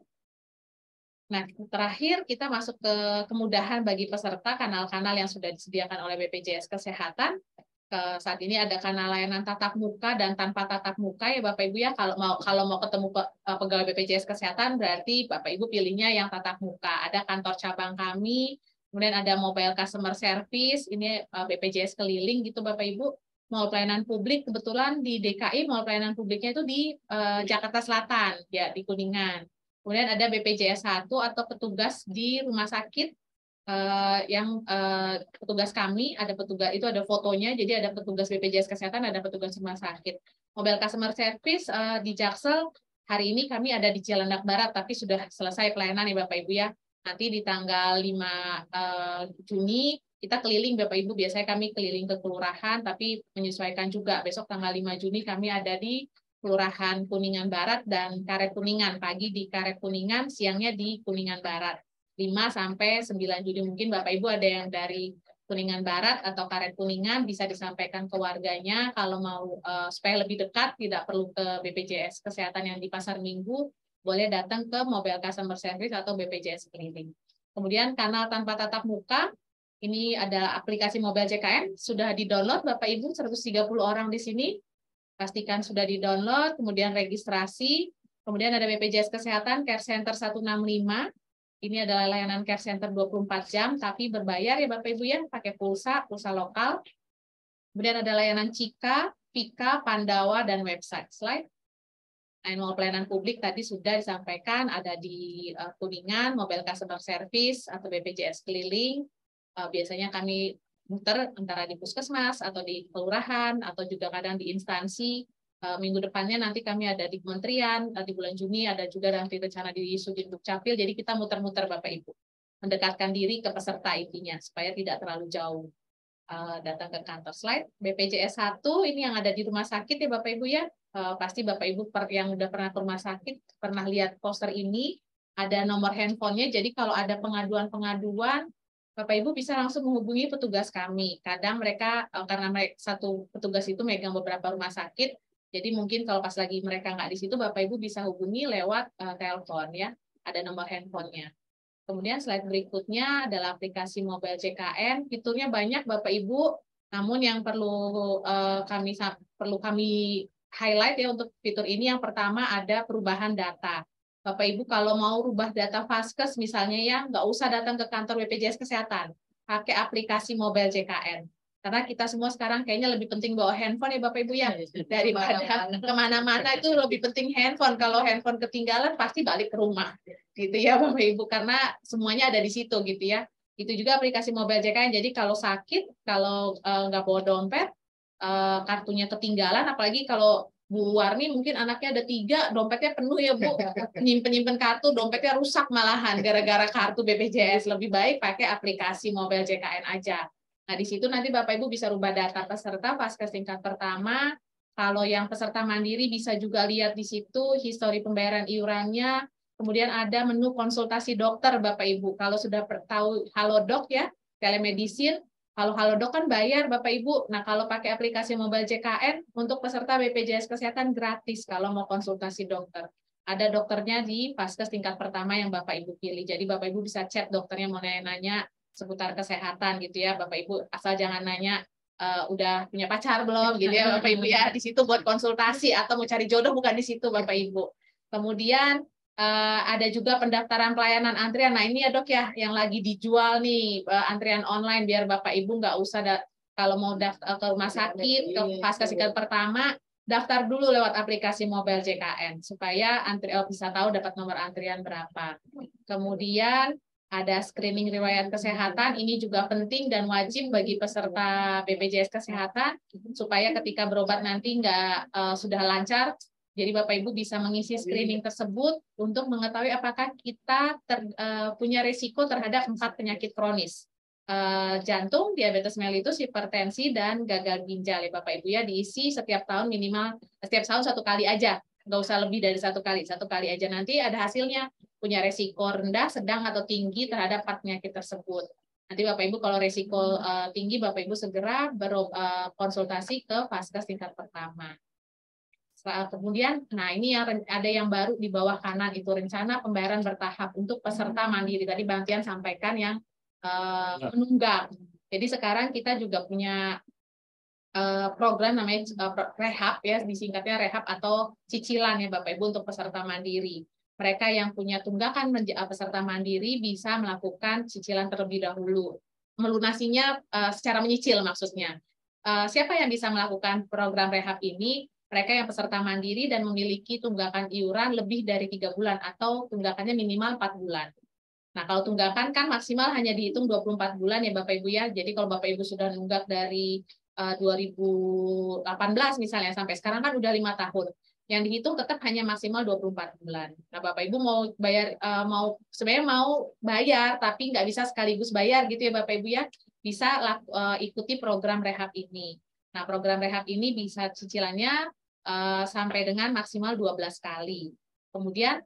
Nah, terakhir kita masuk ke kemudahan bagi peserta kanal-kanal yang sudah disediakan oleh BPJS Kesehatan. Saat ini ada kanal layanan tatap muka dan tanpa tatap muka ya Bapak Ibu ya. Kalau mau ketemu pegawai BPJS Kesehatan berarti Bapak Ibu pilihnya yang tatap muka. Ada kantor cabang kami, kemudian ada mobile customer service, ini BPJS keliling gitu Bapak Ibu. Mall pelayanan publik kebetulan di DKI mall pelayanan publiknya itu di Jakarta Selatan ya, di Kuningan. Kemudian ada BPJS 1 atau petugas di rumah sakit yang petugas kami, ada petugas itu ada fotonya, jadi ada petugas BPJS Kesehatan, ada petugas rumah sakit. Mobile customer service di Jaksel, hari ini kami ada di Cilandak Barat, tapi sudah selesai pelayanan ya Bapak Ibu ya. Nanti di tanggal 5 Juni, kita keliling Bapak Ibu, biasanya kami keliling ke kelurahan, tapi menyesuaikan juga. Besok tanggal 5 Juni kami ada di Kelurahan Kuningan Barat dan Karet Kuningan, pagi di Karet Kuningan, siangnya di Kuningan Barat. 5 sampai 9 Juni mungkin Bapak Ibu ada yang dari Kuningan Barat atau Karet Kuningan bisa disampaikan ke warganya kalau mau supaya lebih dekat tidak perlu ke BPJS Kesehatan yang di Pasar Minggu, boleh datang ke Mobile Customer Service atau BPJS Keliling. Kemudian kanal tanpa tatap muka, ini adalah aplikasi Mobile JKN, sudah di-download Bapak Ibu 130 orang di sini, pastikan sudah di-download, kemudian registrasi, kemudian ada BPJS Kesehatan Care Center 165. Ini adalah layanan care center 24 jam, tapi berbayar ya Bapak Ibu ya, pakai pulsa lokal. Kemudian ada layanan Cika, Pika, Pandawa, dan website. Slide. Mall pelayanan publik tadi sudah disampaikan, ada di Kuningan, Mobile Customer Service, atau BPJS Keliling. Biasanya kami muter antara di puskesmas, atau di kelurahan, atau juga kadang di instansi. Minggu depannya nanti kami ada di kementerian, di bulan Juni ada juga nanti rencana di Sudin Dukcapil, jadi kita muter-muter Bapak Ibu, mendekatkan diri ke peserta intinya supaya tidak terlalu jauh datang ke kantor. Slide. BPJS 1 ini yang ada di rumah sakit ya Bapak Ibu ya, pasti Bapak Ibu yang udah pernah ke rumah sakit pernah lihat poster ini, ada nomor handphonenya, jadi kalau ada pengaduan Bapak Ibu bisa langsung menghubungi petugas kami. Kadang mereka karena satu petugas itu megang beberapa rumah sakit. Jadi mungkin kalau pas lagi mereka nggak di situ, Bapak Ibu bisa hubungi lewat telepon ya, ada nomor handphonenya. Kemudian slide berikutnya adalah aplikasi Mobile JKN, fiturnya banyak Bapak Ibu, namun yang perlu kami highlight ya untuk fitur ini, yang pertama ada perubahan data. Bapak Ibu kalau mau rubah data Vaskes misalnya ya, nggak usah datang ke kantor BPJS Kesehatan, pakai aplikasi Mobile JKN. Karena kita semua sekarang kayaknya lebih penting bawa handphone ya Bapak Ibu ya, daripada kemana-mana itu lebih penting handphone. Kalau handphone ketinggalan pasti balik ke rumah, gitu ya Bapak Ibu, karena semuanya ada di situ gitu ya. Itu juga aplikasi Mobile JKN. Jadi kalau sakit, kalau nggak bawa dompet, kartunya ketinggalan, apalagi kalau Bu Warni mungkin anaknya ada 3, dompetnya penuh ya Bu, nyimpen kartu, dompetnya rusak malahan gara-gara kartu BPJS. Lebih baik pakai aplikasi Mobile JKN aja. Nah, di situ nanti Bapak Ibu bisa rubah data peserta Vaskes tingkat pertama. Kalau yang peserta mandiri bisa juga lihat di situ histori pembayaran iurannya. Kemudian ada menu konsultasi dokter Bapak Ibu. Kalau sudah tahu Halodoc ya, telemedicine, kalau Halodoc kan bayar Bapak Ibu. Nah, kalau pakai aplikasi mobile JKN untuk peserta BPJS Kesehatan gratis kalau mau konsultasi dokter. Ada dokternya di Vaskes tingkat pertama yang Bapak Ibu pilih. Jadi Bapak Ibu bisa chat dokternya mau nanya-nanya seputar kesehatan gitu ya Bapak Ibu, asal jangan nanya udah punya pacar belum gitu ya Bapak Ibu ya. Di situ buat konsultasi atau mau cari jodoh bukan di situ Bapak Ibu. Kemudian ada juga pendaftaran pelayanan antrian. Nah ini ya Dok ya yang lagi dijual nih antrian online biar Bapak Ibu nggak usah kalau mau daftar ke rumah sakit ke Vaskes tingkat pertama daftar dulu lewat aplikasi mobile JKN supaya bisa tahu dapat nomor antrian berapa. Kemudian ada screening riwayat kesehatan, ini juga penting dan wajib bagi peserta BPJS Kesehatan, supaya ketika berobat nanti sudah lancar, jadi Bapak Ibu bisa mengisi screening tersebut untuk mengetahui apakah kita punya risiko terhadap 4 penyakit kronis. Jantung, diabetes mellitus, hipertensi, dan gagal ginjal ya Bapak Ibu ya, diisi setiap tahun minimal, setiap tahun 1 kali aja, nggak usah lebih dari 1 kali aja, nanti ada hasilnya. Punya resiko rendah, sedang, atau tinggi terhadap 4 penyakit tersebut. Nanti Bapak Ibu kalau resiko tinggi, Bapak Ibu segera konsultasi ke Vaskes tingkat pertama. Kemudian, nah ini yang ada yang baru di bawah kanan itu rencana pembayaran bertahap untuk peserta mandiri. Tadi Bang Tian sampaikan yang menunggak. Jadi sekarang kita juga punya program namanya rehab ya, disingkatnya rehab atau cicilan ya Bapak Ibu untuk peserta mandiri. Mereka yang punya tunggakan peserta mandiri bisa melakukan cicilan terlebih dahulu. Melunasinya secara menyicil maksudnya. Siapa yang bisa melakukan program rehab ini? Mereka yang peserta mandiri dan memiliki tunggakan iuran lebih dari 3 bulan atau tunggakannya minimal 4 bulan. Nah, kalau tunggakan kan maksimal hanya dihitung 24 bulan ya Bapak Ibu ya. Jadi kalau Bapak Ibu sudah nunggak dari 2018 misalnya sampai sekarang kan udah 5 tahun. Yang dihitung tetap hanya maksimal 24 bulan. Nah, Bapak Ibu mau bayar sebenarnya mau bayar tapi nggak bisa sekaligus bayar gitu ya Bapak Ibu ya. Bisa ikuti program rehab ini. Nah, program rehab ini bisa cicilannya sampai dengan maksimal 12 kali. Kemudian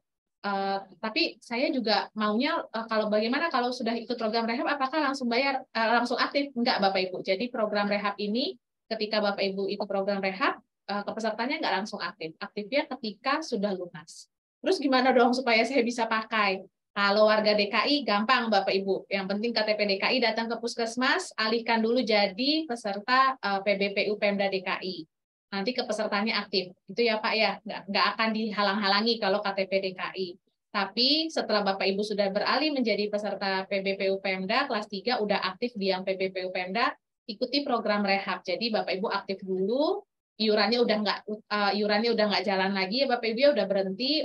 tapi saya juga maunya kalau bagaimana kalau sudah ikut program rehab apakah langsung bayar langsung aktif? Enggak Bapak Ibu. Jadi program rehab ini ketika Bapak Ibu ikut program rehab pesertanya nggak langsung aktif. Aktifnya ketika sudah lunas. Terus gimana dong supaya saya bisa pakai? Kalau warga DKI gampang Bapak Ibu. Yang penting KTP DKI datang ke Puskesmas, alihkan dulu jadi peserta PBPU Pemda DKI. Nanti ke pesertanya aktif. Itu ya Pak ya, nggak akan dihalang-halangi kalau KTP DKI. Tapi setelah Bapak Ibu sudah beralih menjadi peserta PBPU Pemda, kelas 3 udah aktif di yang PBPU Pemda, ikuti program rehab. Jadi Bapak Ibu aktif dulu, iurannya udah nggak jalan lagi ya Bapak Ibu ya udah berhenti,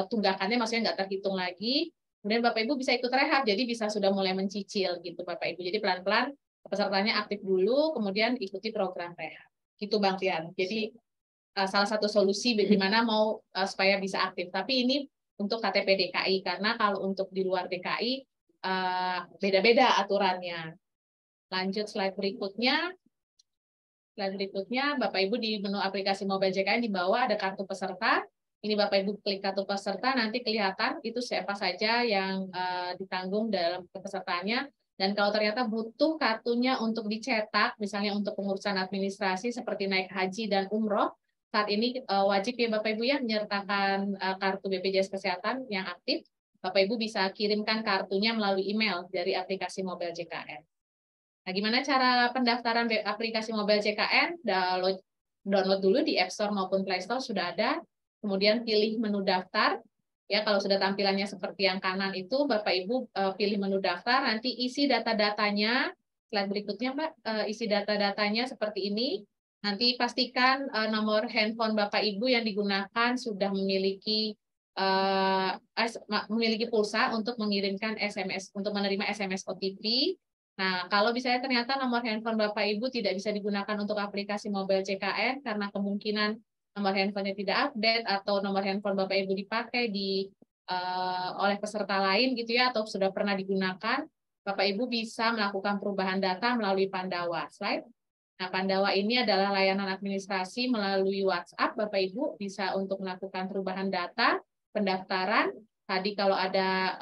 tunggakannya maksudnya nggak terhitung lagi. Kemudian Bapak Ibu bisa ikut rehab, jadi bisa sudah mulai mencicil gitu Bapak Ibu. Jadi pelan-pelan pesertanya aktif dulu, kemudian ikuti program rehab. Gitu Bang Tian. Jadi salah satu solusi bagaimana mau supaya bisa aktif. Tapi ini untuk KTP DKI karena kalau untuk di luar DKI beda-beda aturannya. Lanjut slide berikutnya. Slide berikutnya, Bapak Ibu di menu aplikasi mobile JKN di bawah ada kartu peserta. Ini Bapak Ibu klik kartu peserta, nanti kelihatan itu siapa saja yang ditanggung dalam kepesertaannya. Dan kalau ternyata butuh kartunya untuk dicetak, misalnya untuk pengurusan administrasi seperti naik haji dan umroh, saat ini wajib ya Bapak Ibu ya menyertakan kartu BPJS Kesehatan yang aktif. Bapak Ibu bisa kirimkan kartunya melalui email dari aplikasi mobile JKN. Nah, gimana cara pendaftaran aplikasi mobile JKN? Download dulu di App Store maupun Play Store sudah ada. Kemudian pilih menu daftar. Ya, kalau sudah tampilannya seperti yang kanan itu, Bapak Ibu pilih menu daftar, nanti isi data-datanya. Slide berikutnya, Mbak, isi data-datanya seperti ini. Nanti pastikan nomor handphone Bapak Ibu yang digunakan sudah memiliki pulsa untuk mengirimkan SMS, untuk menerima SMS OTP. Nah, kalau misalnya ternyata nomor handphone Bapak Ibu tidak bisa digunakan untuk aplikasi mobile JKN karena kemungkinan nomor handphonenya tidak update atau nomor handphone Bapak Ibu dipakai oleh peserta lain gitu ya atau sudah pernah digunakan, Bapak Ibu bisa melakukan perubahan data melalui Pandawa. Slide. Nah, Pandawa ini adalah layanan administrasi melalui WhatsApp. Bapak Ibu bisa untuk melakukan perubahan data, pendaftaran. Tadi kalau ada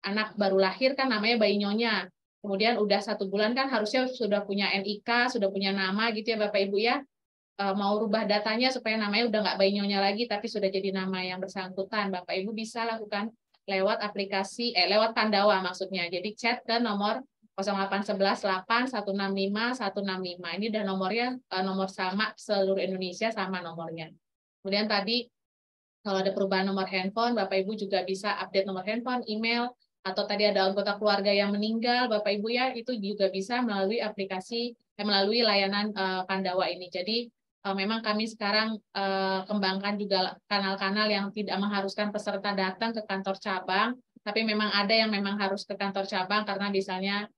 anak baru lahir kan namanya bayi nyonya. Kemudian udah 1 bulan kan harusnya sudah punya NIK, sudah punya nama gitu ya Bapak Ibu ya. Mau rubah datanya supaya namanya udah nggak bayi nyonya lagi, tapi sudah jadi nama yang bersangkutan. Bapak Ibu bisa lakukan lewat aplikasi, lewat Pandawa maksudnya. Jadi chat ke nomor 08118165165. Ini udah nomornya nomor sama seluruh Indonesia sama nomornya. Kemudian tadi kalau ada perubahan nomor handphone, Bapak Ibu juga bisa update nomor handphone, email, atau tadi ada anggota keluarga yang meninggal, Bapak Ibu ya, itu juga bisa melalui aplikasi, melalui layanan Pandawa ini. Jadi memang kami sekarang kembangkan juga kanal-kanal yang tidak mengharuskan peserta datang ke kantor cabang, tapi memang ada yang memang harus ke kantor cabang karena misalnya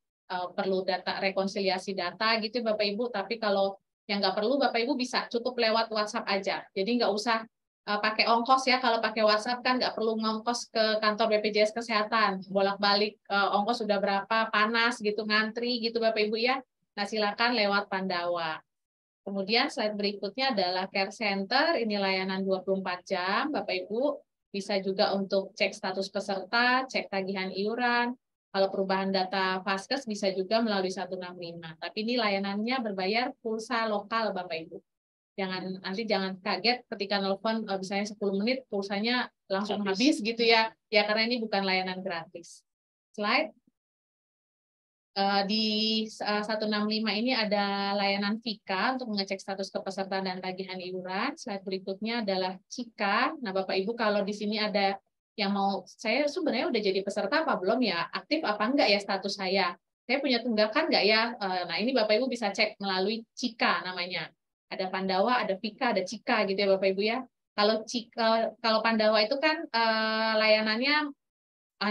perlu data rekonsiliasi data gitu Bapak Ibu. Tapi kalau yang nggak perlu Bapak Ibu bisa cukup lewat WhatsApp aja. Jadi nggak usah pakai ongkos ya, kalau pakai WhatsApp kan nggak perlu ngongkos ke kantor BPJS Kesehatan, bolak-balik ongkos sudah berapa, panas gitu, ngantri gitu Bapak Ibu ya. Nah silakan lewat Pandawa. Kemudian slide berikutnya adalah Care Center, ini layanan 24 jam Bapak Ibu, bisa juga untuk cek status peserta, cek tagihan iuran, kalau perubahan data Vaskes bisa juga melalui 165. Tapi ini layanannya berbayar pulsa lokal Bapak Ibu. Jangan kaget ketika nelfon misalnya 10 menit pulsanya langsung habis gitu ya. Ya karena ini bukan layanan gratis. Slide. Di 165 ini ada layanan Vika untuk mengecek status kepesertaan dan tagihan iuran. Slide berikutnya adalah Cika. Nah, Bapak Ibu kalau di sini ada yang mau, saya sebenarnya udah jadi peserta apa belum ya? Aktif apa enggak ya status saya? Saya punya tunggakan enggak ya? Nah, ini Bapak Ibu bisa cek melalui Cika namanya. Ada Pandawa, ada Vika, ada Cika gitu ya Bapak Ibu ya. Kalau Pandawa itu kan layanannya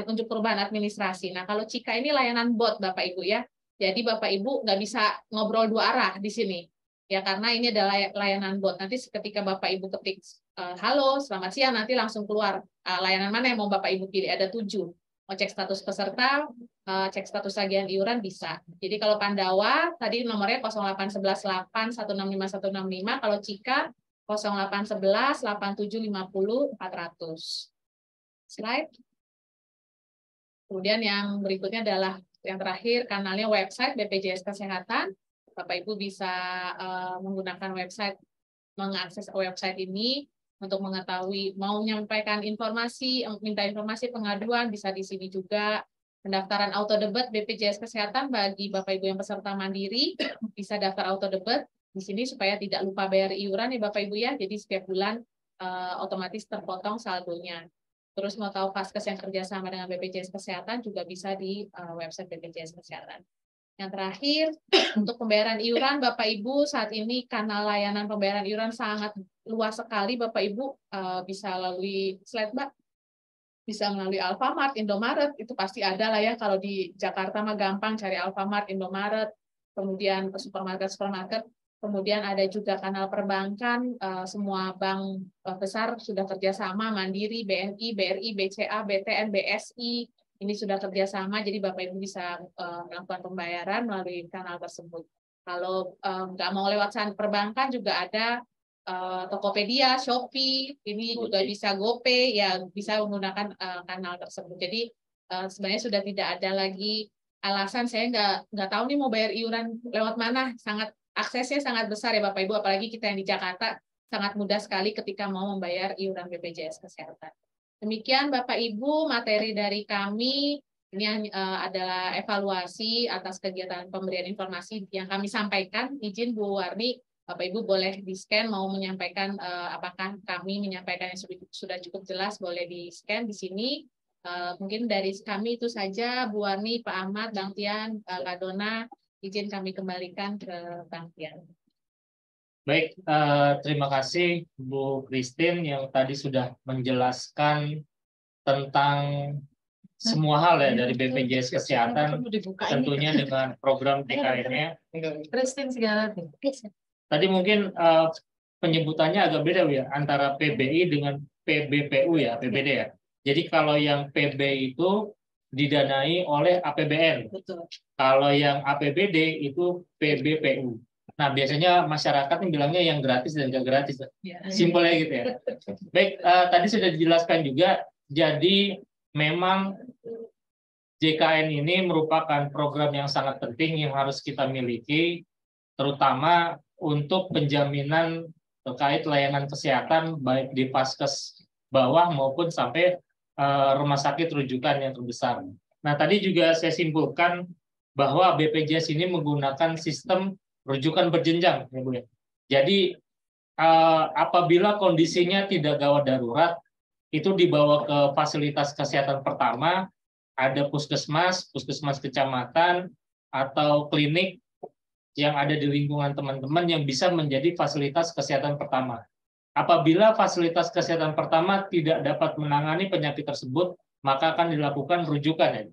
untuk perubahan administrasi. Nah, kalau Cika ini layanan bot Bapak Ibu ya. Jadi Bapak Ibu nggak bisa ngobrol 2 arah di sini. Ya karena ini adalah layanan bot. Nanti ketika Bapak Ibu ketik halo, selamat siang, nanti langsung keluar layanan mana yang mau Bapak Ibu pilih. Ada 7. Mau cek status peserta, cek status tagihan iuran bisa. Jadi kalau Pandawa tadi nomornya 08118165165, kalau Cika 08118750 400. Slide. Kemudian yang berikutnya adalah yang terakhir kanalnya website BPJS Kesehatan. Bapak Ibu bisa menggunakan website, mengakses website ini untuk mengetahui mau menyampaikan informasi, minta informasi pengaduan bisa di sini juga. Pendaftaran auto debit BPJS Kesehatan bagi Bapak Ibu yang peserta mandiri bisa daftar auto debit di sini supaya tidak lupa bayar iuran ya Bapak Ibu ya. Jadi setiap bulan otomatis terpotong saldonya. Terus mau tahu Vaskes yang kerjasama dengan BPJS Kesehatan juga bisa di website BPJS Kesehatan. Yang terakhir, untuk pembayaran iuran, Bapak Ibu, saat ini kanal layanan pembayaran iuran sangat luas sekali, Bapak Ibu. Bisa melalui slide, Mbak. Bisa melalui Alfamart, Indomaret, itu pasti ada lah ya. Kalau di Jakarta mah gampang cari Alfamart, Indomaret, kemudian supermarket. Kemudian ada juga kanal perbankan, semua bank besar sudah kerjasama, Mandiri, BNI, BRI, BCA, BTN, BSI, ini sudah kerjasama, jadi Bapak Ibu bisa melakukan pembayaran melalui kanal tersebut. Kalau nggak mau lewat perbankan juga ada Tokopedia, Shopee, ini juga bisa GoPay, ya bisa menggunakan kanal tersebut. Jadi sebenarnya sudah tidak ada lagi alasan saya nggak tahu nih mau bayar iuran lewat mana, aksesnya sangat besar ya Bapak Ibu, apalagi kita yang di Jakarta sangat mudah sekali ketika mau membayar iuran BPJS Kesehatan. Demikian Bapak Ibu materi dari kami. Ini adalah evaluasi atas kegiatan pemberian informasi yang kami sampaikan. Izin Bu Warni, Bapak Ibu boleh di-scan mau menyampaikan apakah kami menyampaikan yang sudah cukup jelas, boleh di-scan di sini. Mungkin dari kami itu saja, Bu Warni, Pak Ahmad, Bang Tian, Kak Dona, izin kami kembalikan ke Bang Tian. Baik, terima kasih Bu Christine yang tadi sudah menjelaskan tentang semua hal ya dari BPJS Kesehatan, tentunya dengan program DKN-nya. Christine segala. Tadi mungkin penyebutannya agak beda ya antara PBI dengan PBPU ya, PBD ya. Jadi kalau yang PB itu didanai oleh APBN. Betul. Kalau yang APBD itu PBPU. Nah, biasanya masyarakat yang bilangnya yang gratis dan nggak gratis. Ya. Simpelnya gitu ya. Baik, tadi sudah dijelaskan juga, jadi memang JKN ini merupakan program yang sangat penting yang harus kita miliki, terutama untuk penjaminan terkait layanan kesehatan baik di Vaskes bawah maupun sampai rumah sakit rujukan yang terbesar. Nah, tadi juga saya simpulkan bahwa BPJS ini menggunakan sistem rujukan berjenjang, ya Bu ya. Jadi apabila kondisinya tidak gawat darurat, itu dibawa ke fasilitas kesehatan pertama, ada puskesmas, puskesmas kecamatan, atau klinik yang ada di lingkungan teman-teman yang bisa menjadi fasilitas kesehatan pertama. Apabila fasilitas kesehatan pertama tidak dapat menangani penyakit tersebut, maka akan dilakukan rujukan ya,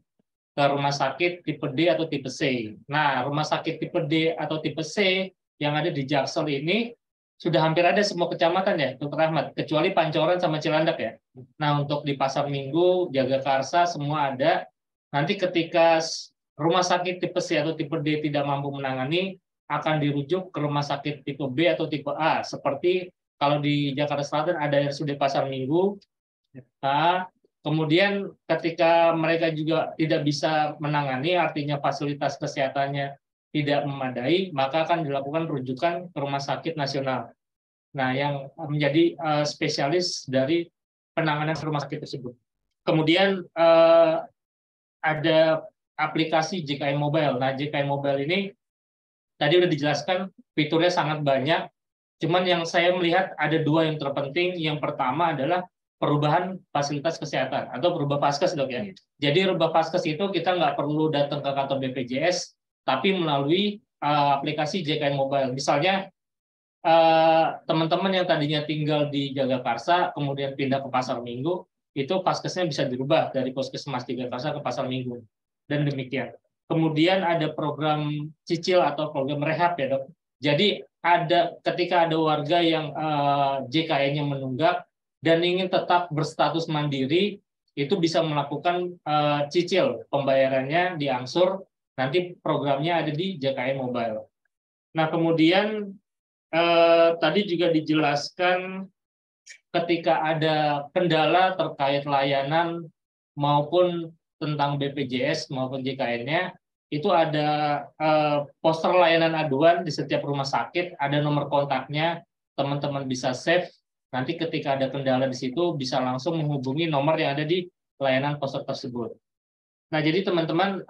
ke rumah sakit tipe D atau tipe C. Nah, rumah sakit tipe D atau tipe C yang ada di Jaksel ini sudah hampir ada semua kecamatan ya, Dr. Ahmad, kecuali Pancoran sama Cilandak ya. Nah, untuk di Pasar Minggu, Jagakarsa, semua ada. Nanti ketika rumah sakit tipe C atau tipe D tidak mampu menangani, akan dirujuk ke rumah sakit tipe B atau tipe A. Seperti kalau di Jakarta Selatan ada RSUD Pasar Minggu. Nah, kemudian ketika mereka juga tidak bisa menangani, artinya fasilitas kesehatannya tidak memadai, maka akan dilakukan rujukan ke rumah sakit nasional. Nah, yang menjadi spesialis dari penanganan rumah sakit tersebut. Kemudian ada aplikasi JKN Mobile. Nah, JKN Mobile ini tadi udah dijelaskan fiturnya sangat banyak. Cuman yang saya melihat ada dua yang terpenting. Yang pertama adalah perubahan fasilitas kesehatan atau berubah Vaskes, Dok ya. Jadi rubah Vaskes itu kita nggak perlu datang ke kantor BPJS, tapi melalui aplikasi JKN Mobile. Misalnya teman-teman yang tadinya tinggal di Jagakarsa kemudian pindah ke Pasar Minggu, itu Vaskesnya bisa dirubah dari Puskesmas Jagakarsa ke Pasar Minggu, dan demikian. Kemudian ada program cicil atau program rehab ya, Dok. Jadi ketika ada warga yang JKN-nya menunggak dan ingin tetap berstatus mandiri, itu bisa melakukan cicil, pembayarannya diangsur, nanti programnya ada di JKN Mobile. Nah, kemudian tadi juga dijelaskan ketika ada kendala terkait layanan maupun tentang BPJS maupun JKN-nya, itu ada poster layanan aduan di setiap rumah sakit, ada nomor kontaknya, teman-teman bisa save, nanti ketika ada kendala di situ bisa langsung menghubungi nomor yang ada di layanan poster tersebut. Nah, jadi teman-teman,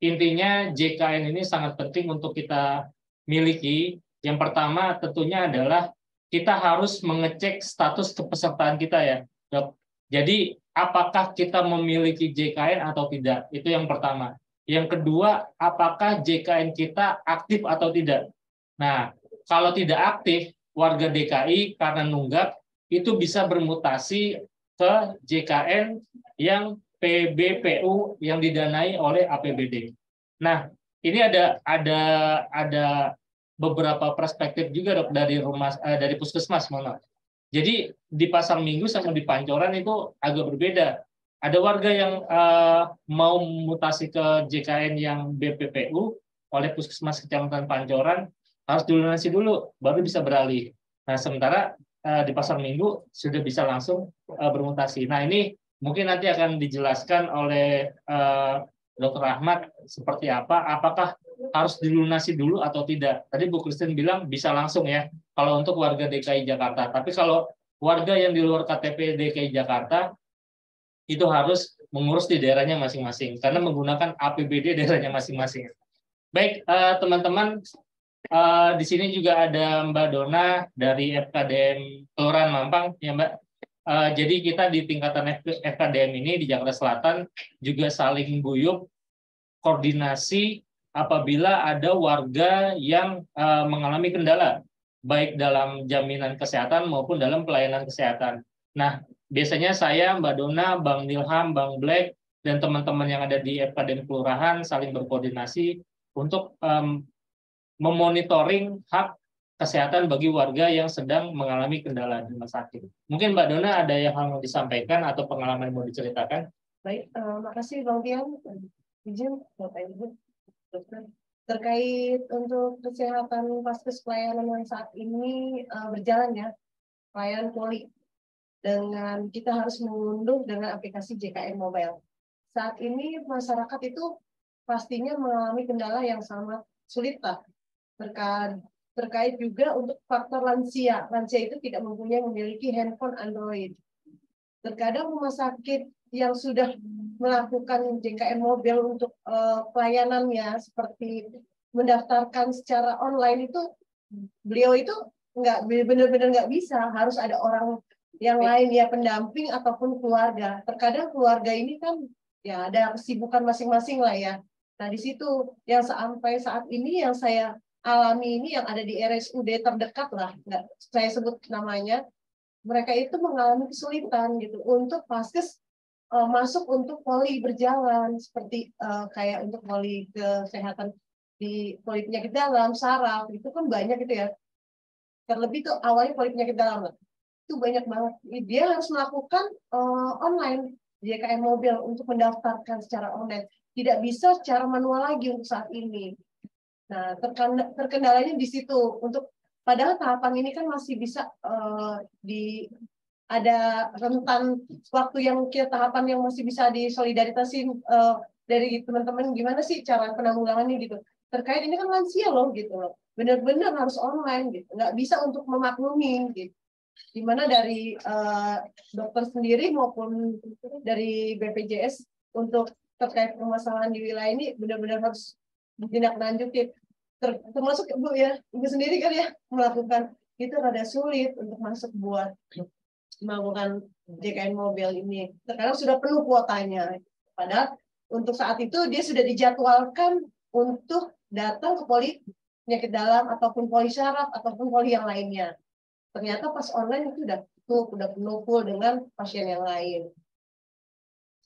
intinya JKN ini sangat penting untuk kita miliki. Yang pertama tentunya adalah kita harus mengecek status kepesertaan kita ya, Dok. Jadi apakah kita memiliki JKN atau tidak, itu yang pertama. Yang kedua, apakah JKN kita aktif atau tidak. Nah, kalau tidak aktif, warga DKI karena nunggak itu bisa bermutasi ke JKN yang PBPU yang didanai oleh APBD. Nah, ini ada beberapa perspektif juga, Dok, dari puskesmas, mohon maaf. Jadi di Pasar Minggu sama di Pancoran itu agak berbeda. Ada warga yang mau mutasi ke JKN yang BPPU oleh puskesmas Kecamatan Pancoran harus dilunasi dulu, baru bisa beralih. Nah, sementara di Pasar Minggu sudah bisa langsung bermutasi. Nah, ini mungkin nanti akan dijelaskan oleh Dr. Ahmad seperti apa, apakah harus dilunasi dulu atau tidak. Tadi Bu Christine bilang bisa langsung ya, kalau untuk warga DKI Jakarta. Tapi kalau warga yang di luar KTP DKI Jakarta, itu harus mengurus di daerahnya masing-masing, karena menggunakan APBD daerahnya masing-masing. Baik, teman-teman, di sini juga ada Mbak Dona dari FKDM Kelurahan Mampang, ya Mbak. Jadi kita di tingkatan FKDM ini di Jakarta Selatan juga saling guyup, koordinasi apabila ada warga yang mengalami kendala, baik dalam jaminan kesehatan maupun dalam pelayanan kesehatan. Nah, biasanya saya, Mbak Dona, Bang Nilham, Bang Black, dan teman-teman yang ada di FKDM Kelurahan saling berkoordinasi untuk memonitoring hak kesehatan bagi warga yang sedang mengalami kendala di rumah sakit. Mungkin Mbak Dona ada yang mau disampaikan atau pengalaman yang mau diceritakan? Baik, makasih Bang Tian. Izin Bapak Ibu Dokter. Terkait untuk kesehatan vaskes pelayanan yang saat ini berjalan ya, pelayanan poli dengan kita harus mengunduh dengan aplikasi JKN Mobile. Saat ini masyarakat itu pastinya mengalami kendala yang sangat sulit Pak. Terkait juga untuk faktor lansia. Lansia itu tidak memiliki handphone Android. Terkadang rumah sakit yang sudah melakukan JKN Mobile untuk pelayanannya seperti mendaftarkan secara online itu beliau itu nggak benar-benar nggak bisa, harus ada orang yang lain ya pendamping ataupun keluarga. Terkadang keluarga ini kan ya ada kesibukan masing-masing lah ya. Nah di situ yang sampai saat ini yang saya alami ini yang ada di RSUD terdekat lah, nggak saya sebut namanya, mereka itu mengalami kesulitan gitu untuk vaskes masuk untuk poli berjalan seperti kayak untuk poli kesehatan di poli penyakit dalam, saraf itu kan banyak gitu ya. Terlebih tuh awalnya poli penyakit dalam itu banyak banget. Dia harus melakukan online JKN Mobile untuk mendaftarkan secara online. Tidak bisa secara manual lagi untuk saat ini. Nah, terkendalanya di situ. Untuk padahal tahapan ini kan masih bisa ada rentan waktu yang tahapan yang masih bisa disolidaritasin dari teman-teman gimana sih cara penanggulangannya gitu. Terkait ini kan lansia loh gitu loh. Benar-benar harus online gitu. Nggak bisa untuk memaklumi gitu. Dimana dari dokter sendiri maupun dari BPJS untuk terkait permasalahan di wilayah ini benar-benar harus ditindaklanjuti. Termasuk Ibu ya, Ibu sendiri kan ya melakukan itu rada sulit untuk masuk buat melakukan JKN Mobile ini. Terkadang sudah penuh kuotanya. Padahal untuk saat itu dia sudah dijadwalkan untuk datang ke poli penyakit dalam ataupun poli syaraf ataupun poli yang lainnya. Ternyata pas online itu udah penuh full dengan pasien yang lain.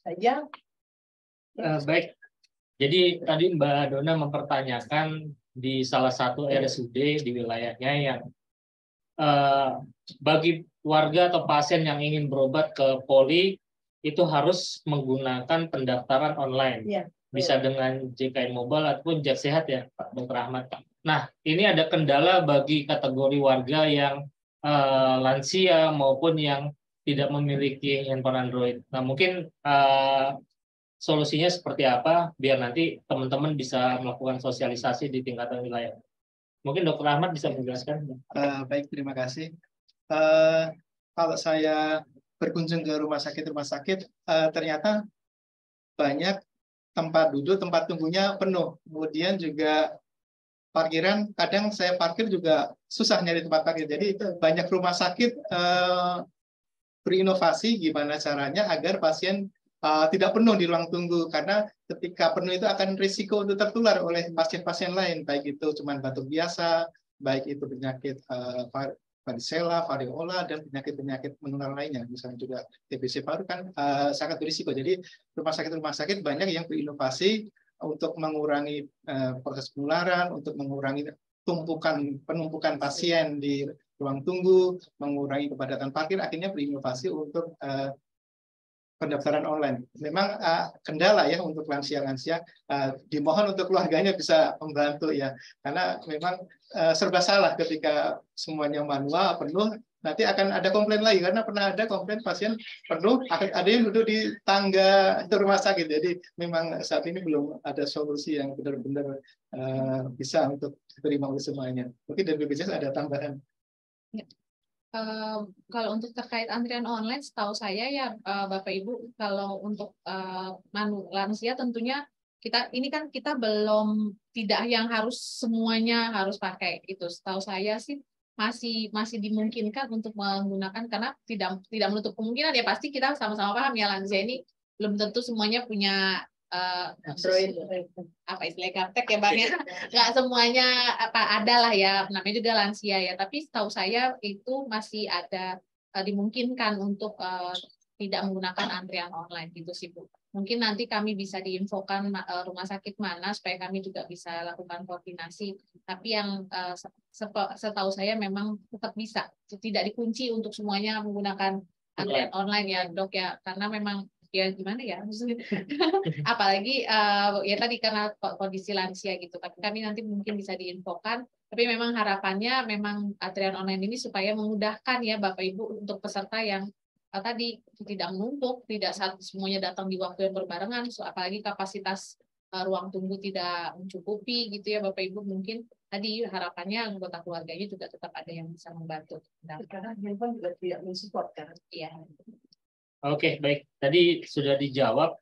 Saja. Baik. Jadi tadi Mbak Dona mempertanyakan di salah satu RSUD di wilayahnya yang bagi warga atau pasien yang ingin berobat ke poli itu harus menggunakan pendaftaran online. Ya, bisa dengan JKN Mobile ataupun Jak Sehat ya Pak Dr. Ahmad. Nah, ini ada kendala bagi kategori warga yang lansia maupun yang tidak memiliki handphone Android. Nah, mungkin solusinya seperti apa biar nanti teman-teman bisa melakukan sosialisasi di tingkatan wilayah. Mungkin Dr. Ahmad bisa menjelaskan. Baik, terima kasih. Kalau saya berkunjung ke rumah sakit, ternyata banyak tempat duduk, tempat tunggunya penuh. Kemudian juga parkiran, kadang saya parkir juga susah nyari tempat parkir. Jadi banyak rumah sakit berinovasi gimana caranya agar pasien tidak penuh di ruang tunggu, karena ketika penuh itu akan risiko untuk tertular oleh pasien-pasien lain, baik itu cuma batuk biasa, baik itu penyakit varicella, variola, dan penyakit-penyakit menular lainnya, misalnya juga TBC paru kan sangat berisiko. Jadi rumah sakit banyak yang berinovasi untuk mengurangi proses penularan, untuk mengurangi penumpukan pasien di ruang tunggu, mengurangi kepadatan parkir, akhirnya berinovasi untuk pendaftaran online. Memang kendala ya untuk lansia-lansia, dimohon untuk keluarganya bisa membantu ya, karena memang serba salah ketika semuanya manual penuh, nanti akan ada komplain lagi, karena pernah ada komplain pasien penuh, ada yang duduk di tangga rumah sakit. Jadi memang saat ini belum ada solusi yang benar-benar bisa untuk diterima oleh semuanya. Mungkin dari BPJS ada tambahan. Ya. Kalau untuk terkait antrian online, setahu saya ya Bapak Ibu, kalau untuk lansia tentunya kita belum tidak yang harus semuanya harus pakai itu. Setahu saya sih masih dimungkinkan untuk menggunakan, karena tidak menutup kemungkinan ya, pasti kita sama-sama paham ya lansia ini belum tentu semuanya punya Android, apa istilahnya gaptek ya Bang ya, nggak semuanya ada lah ya, namanya juga lansia ya, tapi setahu saya itu masih ada dimungkinkan untuk tidak menggunakan antrian online gitu sih Bu. Mungkin nanti kami bisa diinfokan rumah sakit mana supaya kami juga bisa lakukan koordinasi, tapi yang setahu saya memang tetap bisa, tidak dikunci untuk semuanya menggunakan antrian online ya Dok ya, karena memang ya gimana ya, apalagi ya tadi karena kondisi lansia gitu. Tapi kami nanti mungkin bisa diinfokan. Tapi memang harapannya memang antrian online ini supaya memudahkan ya Bapak Ibu untuk peserta yang tadi tidak menumpuk, tidak semuanya datang di waktu yang berbarengan, apalagi kapasitas ruang tunggu tidak mencukupi gitu ya Bapak Ibu. Mungkin tadi harapannya anggota keluarganya juga tetap ada yang bisa membantu. Karena handphone juga tidak mensupport kan. Iya. Oke, baik. Tadi sudah dijawab.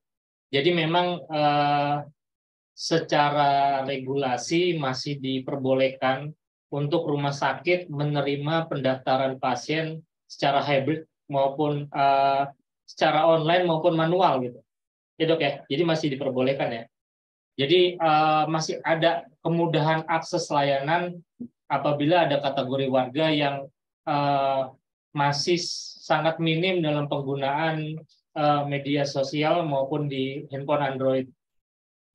Jadi memang secara regulasi masih diperbolehkan untuk rumah sakit menerima pendaftaran pasien secara hybrid maupun secara online maupun manual gitu. Ya Dok ya, jadi masih diperbolehkan ya. Jadi masih ada kemudahan akses layanan apabila ada kategori warga yang masih sangat minim dalam penggunaan media sosial maupun di handphone Android.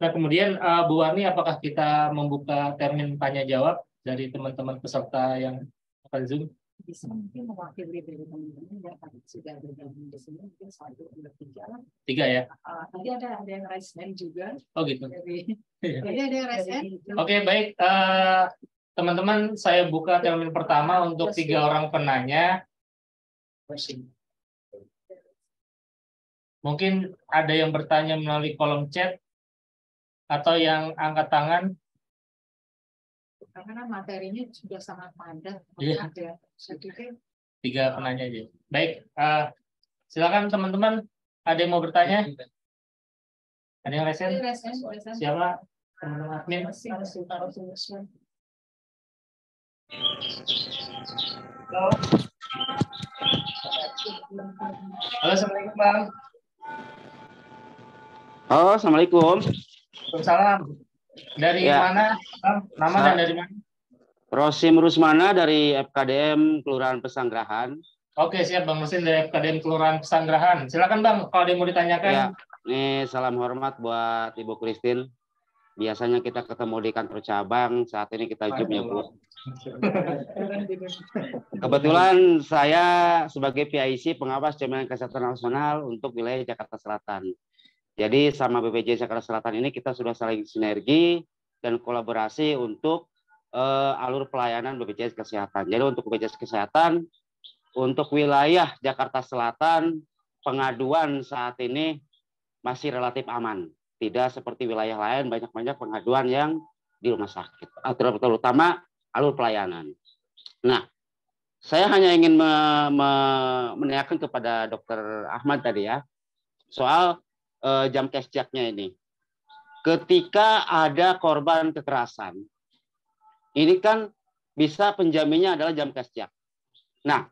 Nah, kemudian Bu Warni, apakah kita membuka termin tanya jawab dari teman-teman peserta yang akan Zoom? Bisa mungkin mewakili dari teman-teman yang sudah bergabung di sini, mungkin 1, 2, 3. 3 ya? Tadi ada yang raise hand juga. Oh gitu. Tadi ada yang raise hand. Oke, baik. Teman-teman, saya buka termin pertama untuk 3 orang penanya. Mungkin ada yang bertanya melalui kolom chat atau yang angkat tangan. Karena materinya sudah sangat padat. Iya. Ya. 3 penanya aja. Baik, silakan teman-teman. Ada yang mau bertanya? Ada yang resen? Siapa? Teman-teman admin? Halo. Halo, assalamualaikum Bang. Halo, assalamualaikum. Waalaikumsalam. Dari mana, Bang? Nama dan dari mana? Rosim Rusmana dari FKDM Kelurahan Pesanggerahan. Oke, siap Bang Rosim dari FKDM Kelurahan Pesanggerahan. Silakan Bang, kalau ada yang mau ditanyakan. Ya, ini salam hormat buat Ibu Christine. Biasanya kita ketemu di kantor cabang, saat ini kita Zoom ya Bu. Kebetulan saya sebagai PIC pengawas Jaminan Kesehatan Nasional untuk wilayah Jakarta Selatan. Jadi sama BPJS Jakarta Selatan ini kita sudah saling sinergi dan kolaborasi untuk alur pelayanan BPJS Kesehatan. Jadi untuk BPJS Kesehatan, untuk wilayah Jakarta Selatan, pengaduan saat ini masih relatif aman. Tidak seperti wilayah lain, banyak-banyak pengaduan yang di rumah sakit, terutama alur pelayanan. Nah, saya hanya ingin menanyakan kepada Dr. Ahmad tadi ya, soal jam kesjaknya ini. Ketika ada korban kekerasan, ini kan bisa penjaminnya adalah jam kesjak. Nah,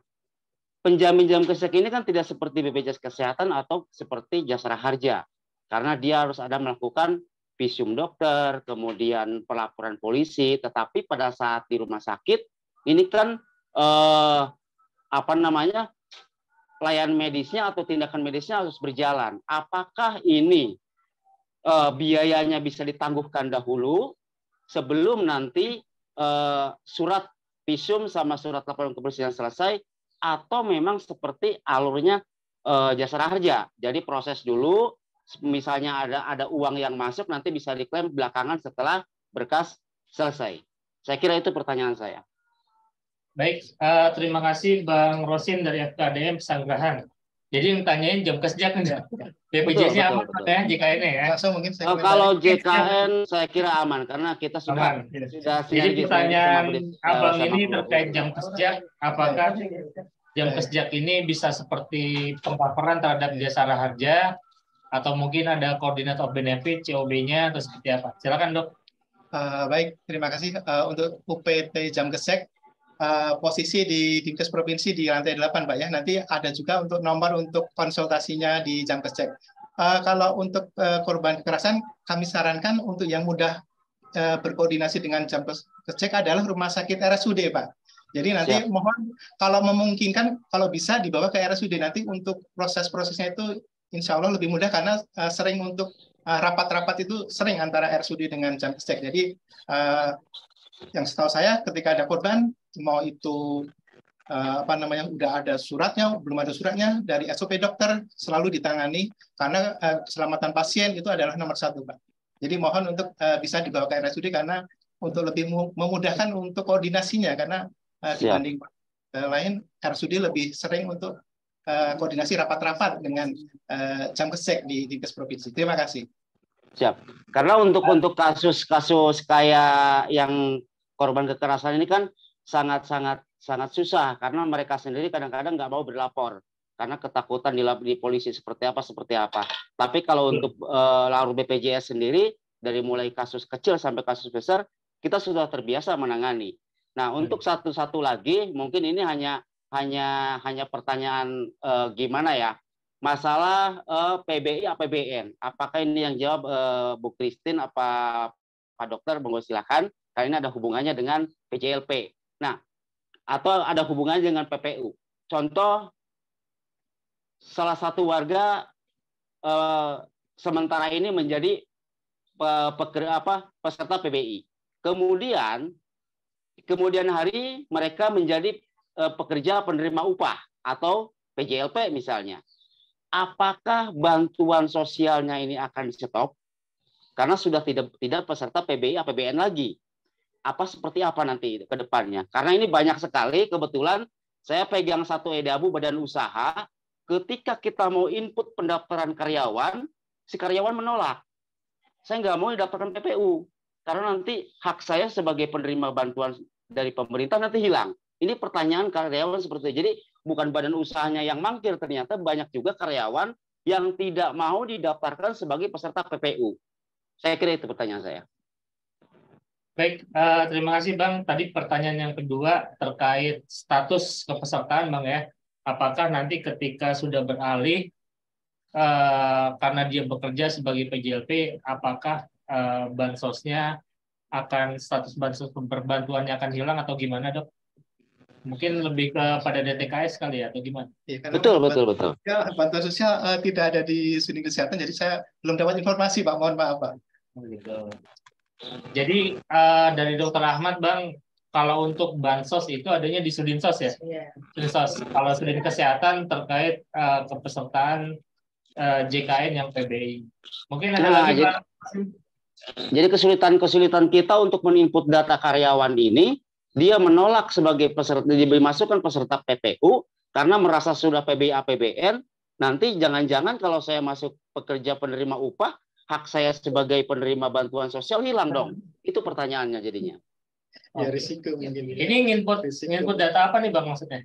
penjamin jam kesjak ini kan tidak seperti BPJS Kesehatan atau seperti Jasara Harja. Karena dia harus ada melakukan visum dokter, kemudian pelaporan polisi, tetapi pada saat di rumah sakit ini kan pelayanan medisnya atau tindakan medisnya harus berjalan. Apakah ini biayanya bisa ditangguhkan dahulu sebelum nanti surat visum sama surat laporan kebersihan selesai, atau memang seperti alurnya Jasara Harja? Jadi proses dulu. Misalnya ada uang yang masuk, nanti bisa diklaim belakangan setelah berkas selesai. Saya kira itu pertanyaan saya. Baik, terima kasih Bang Rosin dari FKDM Pesanggerahan. Jadi yang tanyain jam kesjak enggak? BPJS-nya aman ya, JKN ya? Mungkin kalau JKN saya kira aman, karena kita sudah Jadi pertanyaan Abang ini terkait jam kesjak, apakah jam kesjak ini bisa seperti pemaparan terhadap Jasara Harja, atau mungkin ada Coordinate of Benefit, COB-nya, atau seperti apa? Silakan Dok. Baik, terima kasih. Untuk UPT jam kesjak, posisi di Dinkes Provinsi di lantai 8, Pak ya. Nanti ada juga untuk nomor untuk konsultasinya di jam kesjak. Kalau untuk korban kekerasan, kami sarankan untuk yang mudah berkoordinasi dengan jam kesjak adalah rumah sakit RSUD, Pak. Jadi nanti mohon kalau memungkinkan, kalau bisa dibawa ke RSUD nanti untuk proses-prosesnya itu insya Allah lebih mudah, karena sering untuk rapat-rapat itu sering antara RSUD dengan jam kesjak. Jadi yang setahu saya ketika ada korban, mau itu udah ada suratnya, belum ada suratnya, dari SOP dokter selalu ditangani karena keselamatan pasien itu adalah nomor satu, Pak. Jadi mohon untuk bisa dibawa ke RSUD karena untuk lebih memudahkan untuk koordinasinya karena dibanding lain RSUD lebih sering untuk koordinasi rapat-rapat dengan jam kesek di Dinkes Provinsi. Terima kasih. Siap. Karena untuk kasus-kasus kayak yang korban kekerasan ini kan sangat susah karena mereka sendiri kadang-kadang nggak mau berlapor karena ketakutan di polisi seperti apa. Tapi kalau untuk lalu BPJS sendiri dari mulai kasus kecil sampai kasus besar kita sudah terbiasa menangani. Nah, untuk satu lagi mungkin ini hanya pertanyaan gimana ya? Masalah PBI APBN. Apakah ini yang jawab Bu Christine apa Pak Dokter? Monggo silakan. Karena ini ada hubungannya dengan PJLP. Nah, atau ada hubungannya dengan PPU. Contoh, salah satu warga sementara ini menjadi peserta PBI. Kemudian hari mereka menjadi pekerja penerima upah atau PJLP misalnya. Apakah bantuan sosialnya ini akan di-stop? Karena sudah tidak peserta PBI APBN lagi. Seperti apa nanti ke depannya? Karena ini banyak sekali, kebetulan saya pegang satu EDABU badan usaha, ketika kita mau input pendaftaran karyawan, si karyawan menolak. Saya nggak mau didaftarkan PPU, karena nanti hak saya sebagai penerima bantuan dari pemerintah nanti hilang. Ini pertanyaan karyawan seperti itu. Jadi bukan badan usahanya yang mangkir, ternyata banyak juga karyawan yang tidak mau didaftarkan sebagai peserta PPU. Saya kira itu pertanyaan saya. Baik, terima kasih Bang. Tadi pertanyaan yang kedua terkait status kepesertaan Bang ya. Apakah nanti ketika sudah beralih karena dia bekerja sebagai PJLP, apakah bansosnya status bansos perbantuannya akan hilang atau gimana Dok? Mungkin lebih kepada DTKS kali ya atau gimana? Ya, betul. Bantuan sosial tidak ada di Sudin Kesehatan, jadi saya belum dapat informasi Pak. Mohon maaf Pak. Jadi dari Dr. Ahmad Bang, kalau untuk bansos itu adanya di Sudinsos ya? Sudinsos. Kalau Sudin Kesehatan terkait kepesertaan JKN yang PBI. Mungkin ada lagi Bang. Jadi kesulitan kita untuk meninput data karyawan ini, dia menolak sebagai peserta, dimasukkan peserta PPU karena merasa sudah PBI APBN. Nanti jangan-jangan kalau saya masuk pekerja penerima upah, hak saya sebagai penerima bantuan sosial hilang dong. Itu pertanyaannya jadinya. Ya risiko mungkin. Ini nginput data apa nih Bang maksudnya?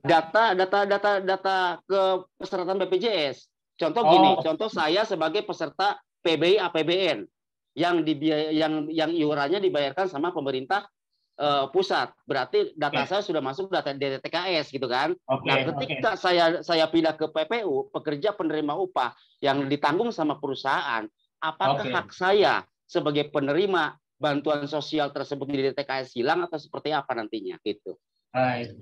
Data ke pesertaan BPJS. Contoh gini, contoh saya sebagai peserta PBI APBN yang iurannya dibayarkan sama pemerintah pusat. Berarti data saya sudah masuk data DTKS gitu kan. Nah, ketika saya pindah ke PPU, pekerja penerima upah yang ditanggung sama perusahaan, apakah hak saya sebagai penerima bantuan sosial tersebut di DTKS hilang atau seperti apa nantinya gitu. Baik.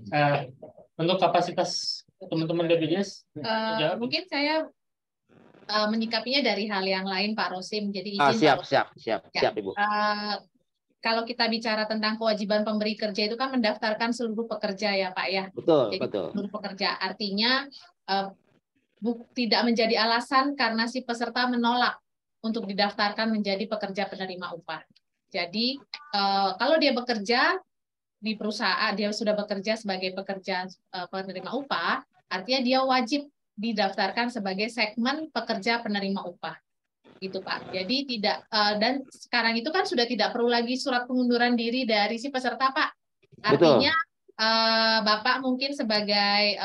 Untuk kapasitas teman-teman BPJS mungkin saya menyikapinya dari hal yang lain Pak Rosim. Jadi izin siap Ibu. Kalau kita bicara tentang kewajiban pemberi kerja itu kan mendaftarkan seluruh pekerja ya Pak ya. Betul. Seluruh pekerja. Artinya tidak menjadi alasan karena si peserta menolak untuk didaftarkan menjadi pekerja penerima upah. Jadi kalau dia bekerja di perusahaan, dia sudah bekerja sebagai pekerja penerima upah, artinya dia wajib didaftarkan sebagai segmen pekerja penerima upah. Gitu Pak. Jadi tidak dan sekarang itu kan sudah tidak perlu lagi surat pengunduran diri dari si peserta Pak. Artinya Bapak mungkin sebagai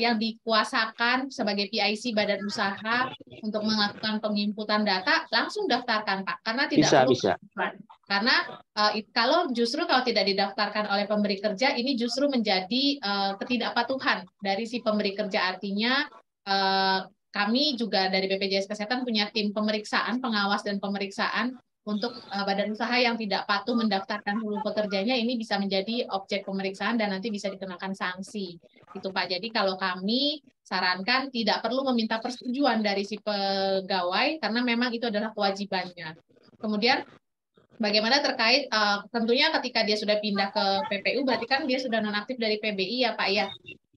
yang dikuasakan sebagai PIC badan usaha untuk melakukan penginputan data langsung daftarkan Pak. Karena tidak perlu karena kalau tidak didaftarkan oleh pemberi kerja ini justru menjadi ketidakpatuhan dari si pemberi kerja. Artinya kami juga dari BPJS Kesehatan punya tim pemeriksaan, pengawas dan pemeriksaan untuk badan usaha yang tidak patuh mendaftarkan seluruh pekerjanya, ini bisa menjadi objek pemeriksaan dan nanti bisa dikenakan sanksi. Itu Pak. Jadi kalau kami sarankan tidak perlu meminta persetujuan dari si pegawai karena memang itu adalah kewajibannya. Kemudian bagaimana terkait tentunya ketika dia sudah pindah ke PPU berarti kan dia sudah nonaktif dari PBI ya Pak ya.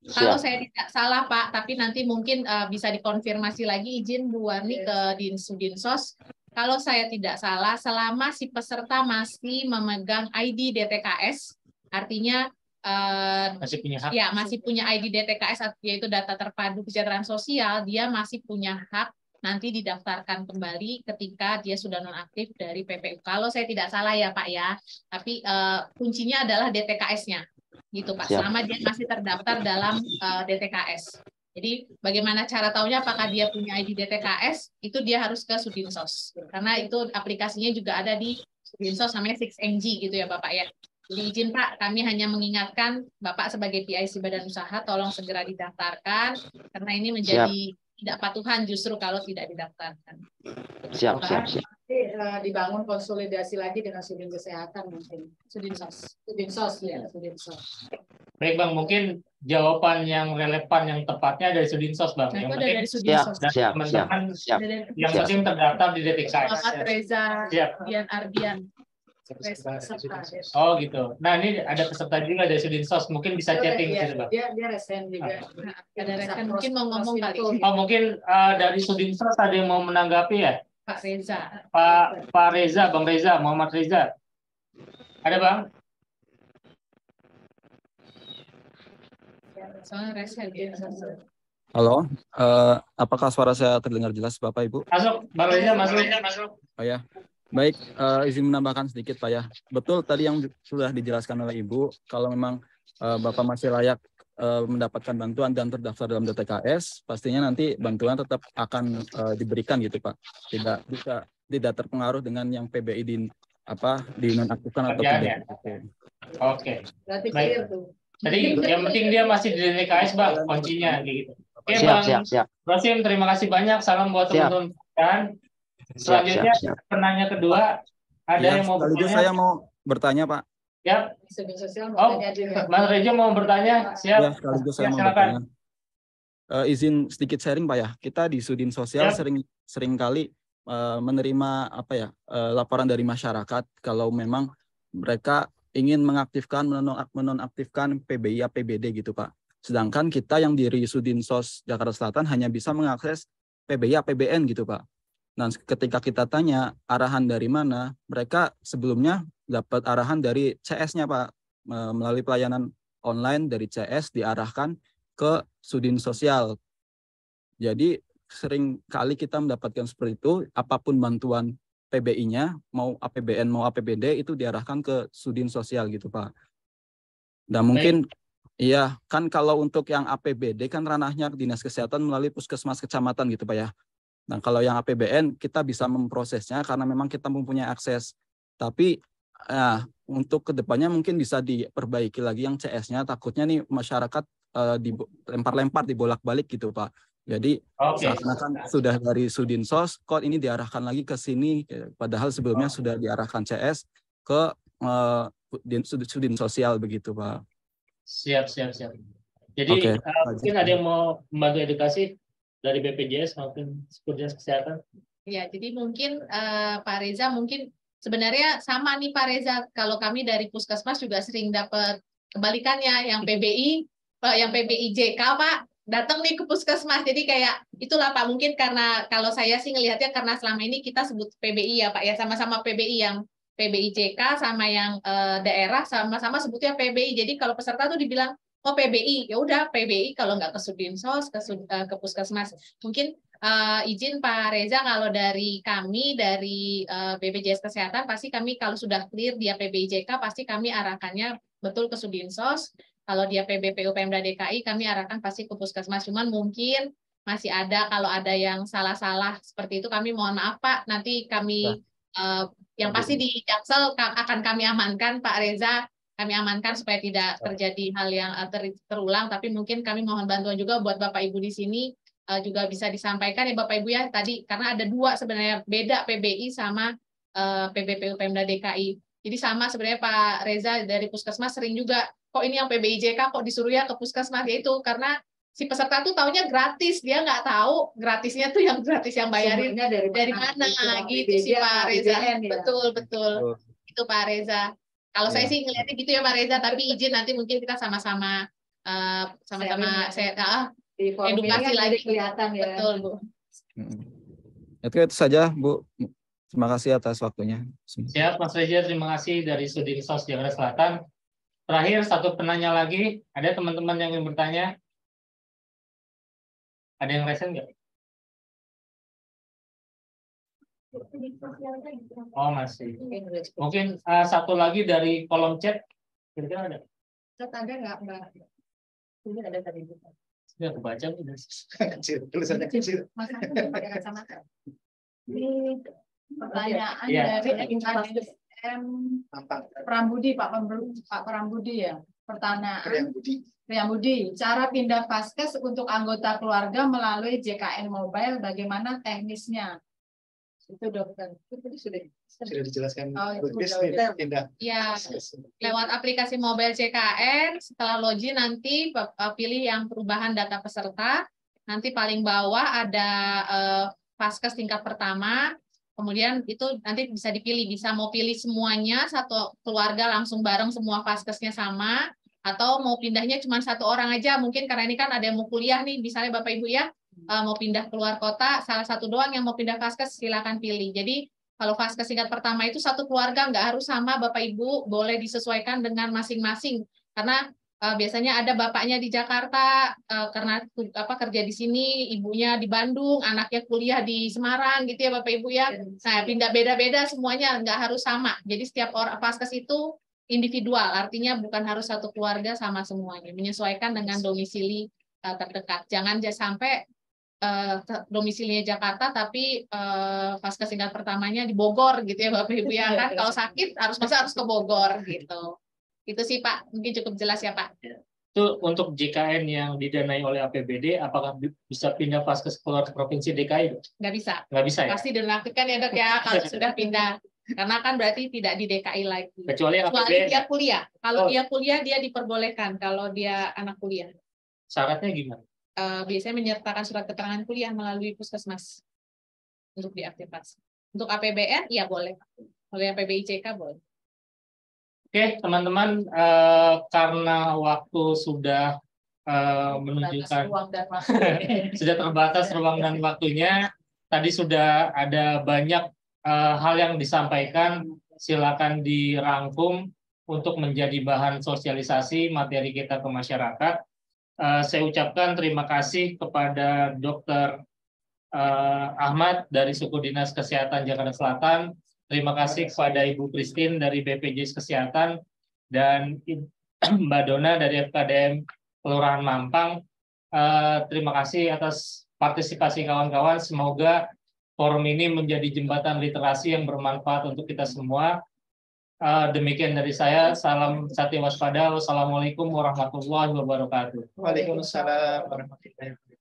Kalau saya tidak salah Pak, tapi nanti mungkin bisa dikonfirmasi lagi, izin Bu Warni ke Sudinsos. Kalau saya tidak salah, selama si peserta masih memegang ID DTKS, artinya Masih punya hak. ya masih punya ID DTKS, yaitu data terpadu kesejahteraan sosial, dia masih punya hak nanti didaftarkan kembali ketika dia sudah nonaktif dari PPU. Kalau saya tidak salah ya Pak ya, tapi kuncinya adalah DTKS-nya, gitu Pak. Siap. Selama dia masih terdaftar dalam DTKS. Jadi bagaimana cara taunya apakah dia punya ID DTKS? Itu dia harus ke Sudinsos, karena itu aplikasinya juga ada di Sudinsos, namanya 6NG gitu ya Bapak ya. Jadi izin Pak, kami hanya mengingatkan Bapak sebagai PIC Badan Usaha, tolong segera didaftarkan, karena ini menjadi tidak patuhan justru kalau tidak didaftarkan. Siap. Dibangun konsolidasi lagi dengan Sudin Kesehatan mungkin. Sudinsos. Sudinsos. Baik Bang, mungkin jawaban yang relevan yang tepatnya dari Sudinsos Bang. Nah, Yang itu penting dari Sudinsos. teman-teman yang penting terdaftar di DTKS. Muhammad Reza, Siap. Dian Ardian. Oh gitu. Nah ini ada peserta juga dari Sudinsos, mungkin bisa chatting gitu Bang. Dia resen juga. Ada rekan mungkin mau ngomong kali. Oh mungkin dari Sudinsos ada yang mau menanggapi ya? Pak Reza. Pak Reza, Bang Reza, Muhammad Reza. Ada Bang? Soalnya resen. Halo, apakah suara saya terdengar jelas Bapak Ibu? Masuk, Bang Reza masuk. Oh ya, baik, izin menambahkan sedikit Pak ya. Betul tadi yang sudah dijelaskan oleh Ibu, kalau memang Bapak masih layak mendapatkan bantuan dan terdaftar dalam DTKS, pastinya nanti bantuan tetap akan diberikan gitu Pak. Tidak terpengaruh dengan yang PBI dinonaktifkan atau tidak. Oke. Berarti Baik. clear tuh. Jadi yang penting dia masih di DTKS Bang, kuncinya gitu. Oke Siap. Bang Rosim, terima kasih banyak. Salam buat teman-teman. Selanjutnya penanya kedua, ada yang mau bertanya? Saya mau bertanya Pak. Ya. Sudin sosial Oh, Mas Rejo mau bertanya? Siap. Ya, sekaligus saya mau silakan. bertanya. Izin sedikit sharing Pak ya. Kita di Sudin Sosial sering kali menerima laporan dari masyarakat kalau memang mereka ingin mengaktifkan menonaktifkan PBI APBD gitu Pak. Sedangkan kita yang dari Sudinsos Jakarta Selatan hanya bisa mengakses PBI APBN gitu Pak. Nah, ketika kita tanya arahan dari mana, mereka sebelumnya dapat arahan dari CS-nya Pak, melalui pelayanan online dari CS diarahkan ke Sudin Sosial. Jadi sering kali kita mendapatkan seperti itu, apapun bantuan PBI-nya, mau APBN, mau APBD, itu diarahkan ke Sudin Sosial gitu Pak. Dan mungkin, iya, kan kalau untuk yang APBD kan ranahnya Dinas Kesehatan melalui Puskesmas Kecamatan gitu Pak ya. Nah, kalau yang APBN kita bisa memprosesnya karena memang kita mempunyai akses. Tapi untuk kedepannya mungkin bisa diperbaiki lagi yang CS-nya. Takutnya nih masyarakat dilempar-lempar, dibolak-balik gitu Pak. Jadi seakan-akan sudah dari Sudinsos, kok ini diarahkan lagi ke sini. Padahal sebelumnya sudah diarahkan CS ke Sudin Sosial begitu Pak. Siap. Jadi mungkin ada yang mau membantu edukasi dari BPJS maupun Dinas Kesehatan? Ya, jadi mungkin Pak Reza mungkin sebenarnya sama nih Pak Reza. Kalau kami dari Puskesmas juga sering dapat kebalikannya, yang PBI, yang PBIJK Pak datang nih ke Puskesmas. Jadi kayak itulah Pak, mungkin karena kalau saya sih ngelihatnya karena selama ini kita sebut PBI ya Pak ya, sama-sama PBI, yang PBIJK sama yang daerah sama-sama sebutnya PBI. Jadi kalau peserta tuh dibilang oh PBI, ya udah PBI, kalau nggak ke Sudinsos, ke Puskesmas. Mungkin izin Pak Reza, kalau dari kami, dari BPJS Kesehatan, pasti kami kalau sudah clear dia PBIJK, pasti kami arahkannya betul ke Sudinsos. Kalau dia PBPU Pemda DKI, kami arahkan pasti ke Puskesmas. Cuman mungkin masih ada, kalau ada yang salah-salah seperti itu, kami mohon maaf Pak, nanti kami, yang pasti di Jaksel akan kami amankan Pak Reza, kami amankan supaya tidak terjadi hal yang terulang, tapi mungkin kami mohon bantuan juga buat Bapak Ibu di sini juga bisa disampaikan ya Bapak Ibu ya tadi, karena ada dua sebenarnya, beda PBI sama PBPU Pemda DKI. Jadi sama sebenarnya Pak Reza dari Puskesmas sering juga, kok ini yang PBIJK kok disuruh ya ke Puskesmas, yaitu karena si peserta tuh taunya gratis, dia nggak tahu gratisnya tuh yang gratis yang bayarin dari mana gitu sih Pak Reza. Betul. gitu Pak Reza. Kalau saya sih ngelihatnya gitu ya Pak Reza, tapi izin nanti mungkin kita sama-sama edukasi lagi. Kelihatan ya. Betul Bu. Itu saja Bu. Terima kasih atas waktunya. Siap Mas Reza, terima kasih dari Sudinsos Jakarta Selatan. Terakhir satu penanya lagi, ada teman-teman yang ingin bertanya? Ada yang resen nggak? Oh masih. Mungkin satu lagi dari kolom chat, kira-kira ada? Chat ada nggak Mbak? Ini ada tadi. Sudah kebaca Kecil, tulisannya kecil. Mas aku pakai kacamata. Ini pertanyaan Iya. dari M. Prambudi, Pak Prambudi ya. Pertanyaan Priyambudi, cara pindah vaskes untuk anggota keluarga melalui JKN Mobile bagaimana teknisnya? Itu dokter. Itu Sudah dijelaskan. Pindah. Ya, lewat aplikasi mobile JKN, setelah login nanti pilih yang perubahan data peserta, nanti paling bawah ada vaskes tingkat pertama, kemudian itu nanti bisa dipilih, bisa mau pilih semuanya, satu keluarga langsung bareng semua vaskesnya sama, atau mau pindahnya cuma satu orang aja, mungkin karena ini kan ada yang mau kuliah nih, misalnya Bapak Ibu ya, mau pindah keluar kota, salah satu doang yang mau pindah vaskes, silakan pilih. Jadi kalau vaskes tingkat pertama itu satu keluarga, nggak harus sama Bapak Ibu, boleh disesuaikan dengan masing-masing. Karena biasanya ada bapaknya di Jakarta, karena kerja di sini, ibunya di Bandung, anaknya kuliah di Semarang, gitu ya Bapak Ibu ya. Nah, pindah beda-beda semuanya, nggak harus sama. Jadi setiap orang vaskes itu individual, artinya bukan harus satu keluarga sama semuanya, menyesuaikan dengan domisili terdekat. Jangan sampai domisilinya Jakarta tapi vaskes tingkat pertamanya di Bogor gitu ya Bapak Ibu ya kan, kalau sakit harus ke Bogor gitu. Itu sih Pak, mungkin cukup jelas ya Pak. Itu untuk JKN yang didanai oleh APBD, apakah bisa pindah vaskes keluar provinsi DKI? Nggak bisa. Nggak bisa ya? Pasti dilakukan ya Dok ya kalau sudah pindah. Karena kan berarti tidak di DKI lagi. Kecuali dia kuliah. Kalau dia kuliah dia diperbolehkan kalau dia anak kuliah. Syaratnya gimana? Biasanya menyertakan surat keterangan kuliah melalui puskesmas untuk diaktifasi. Untuk APBN, ya boleh. Oleh APBICK boleh. Oke, teman-teman, karena waktu sudah menunjukkan sudah terbatas ruang dan waktunya, tadi sudah ada banyak hal yang disampaikan. Silakan dirangkum untuk menjadi bahan sosialisasi materi kita ke masyarakat. Saya ucapkan terima kasih kepada Dr. Ahmad dari Suku Dinas Kesehatan Jakarta Selatan. Terima kasih kepada Ibu Christine dari BPJS Kesehatan dan Mbak Dona dari FKDM Kelurahan Mampang. Terima kasih atas partisipasi kawan-kawan. Semoga forum ini menjadi jembatan literasi yang bermanfaat untuk kita semua. Demikian dari saya. Salam sati waspada. Wassalamualaikum warahmatullahi wabarakatuh. Waalaikumsalam warahmatullahi wabarakatuh.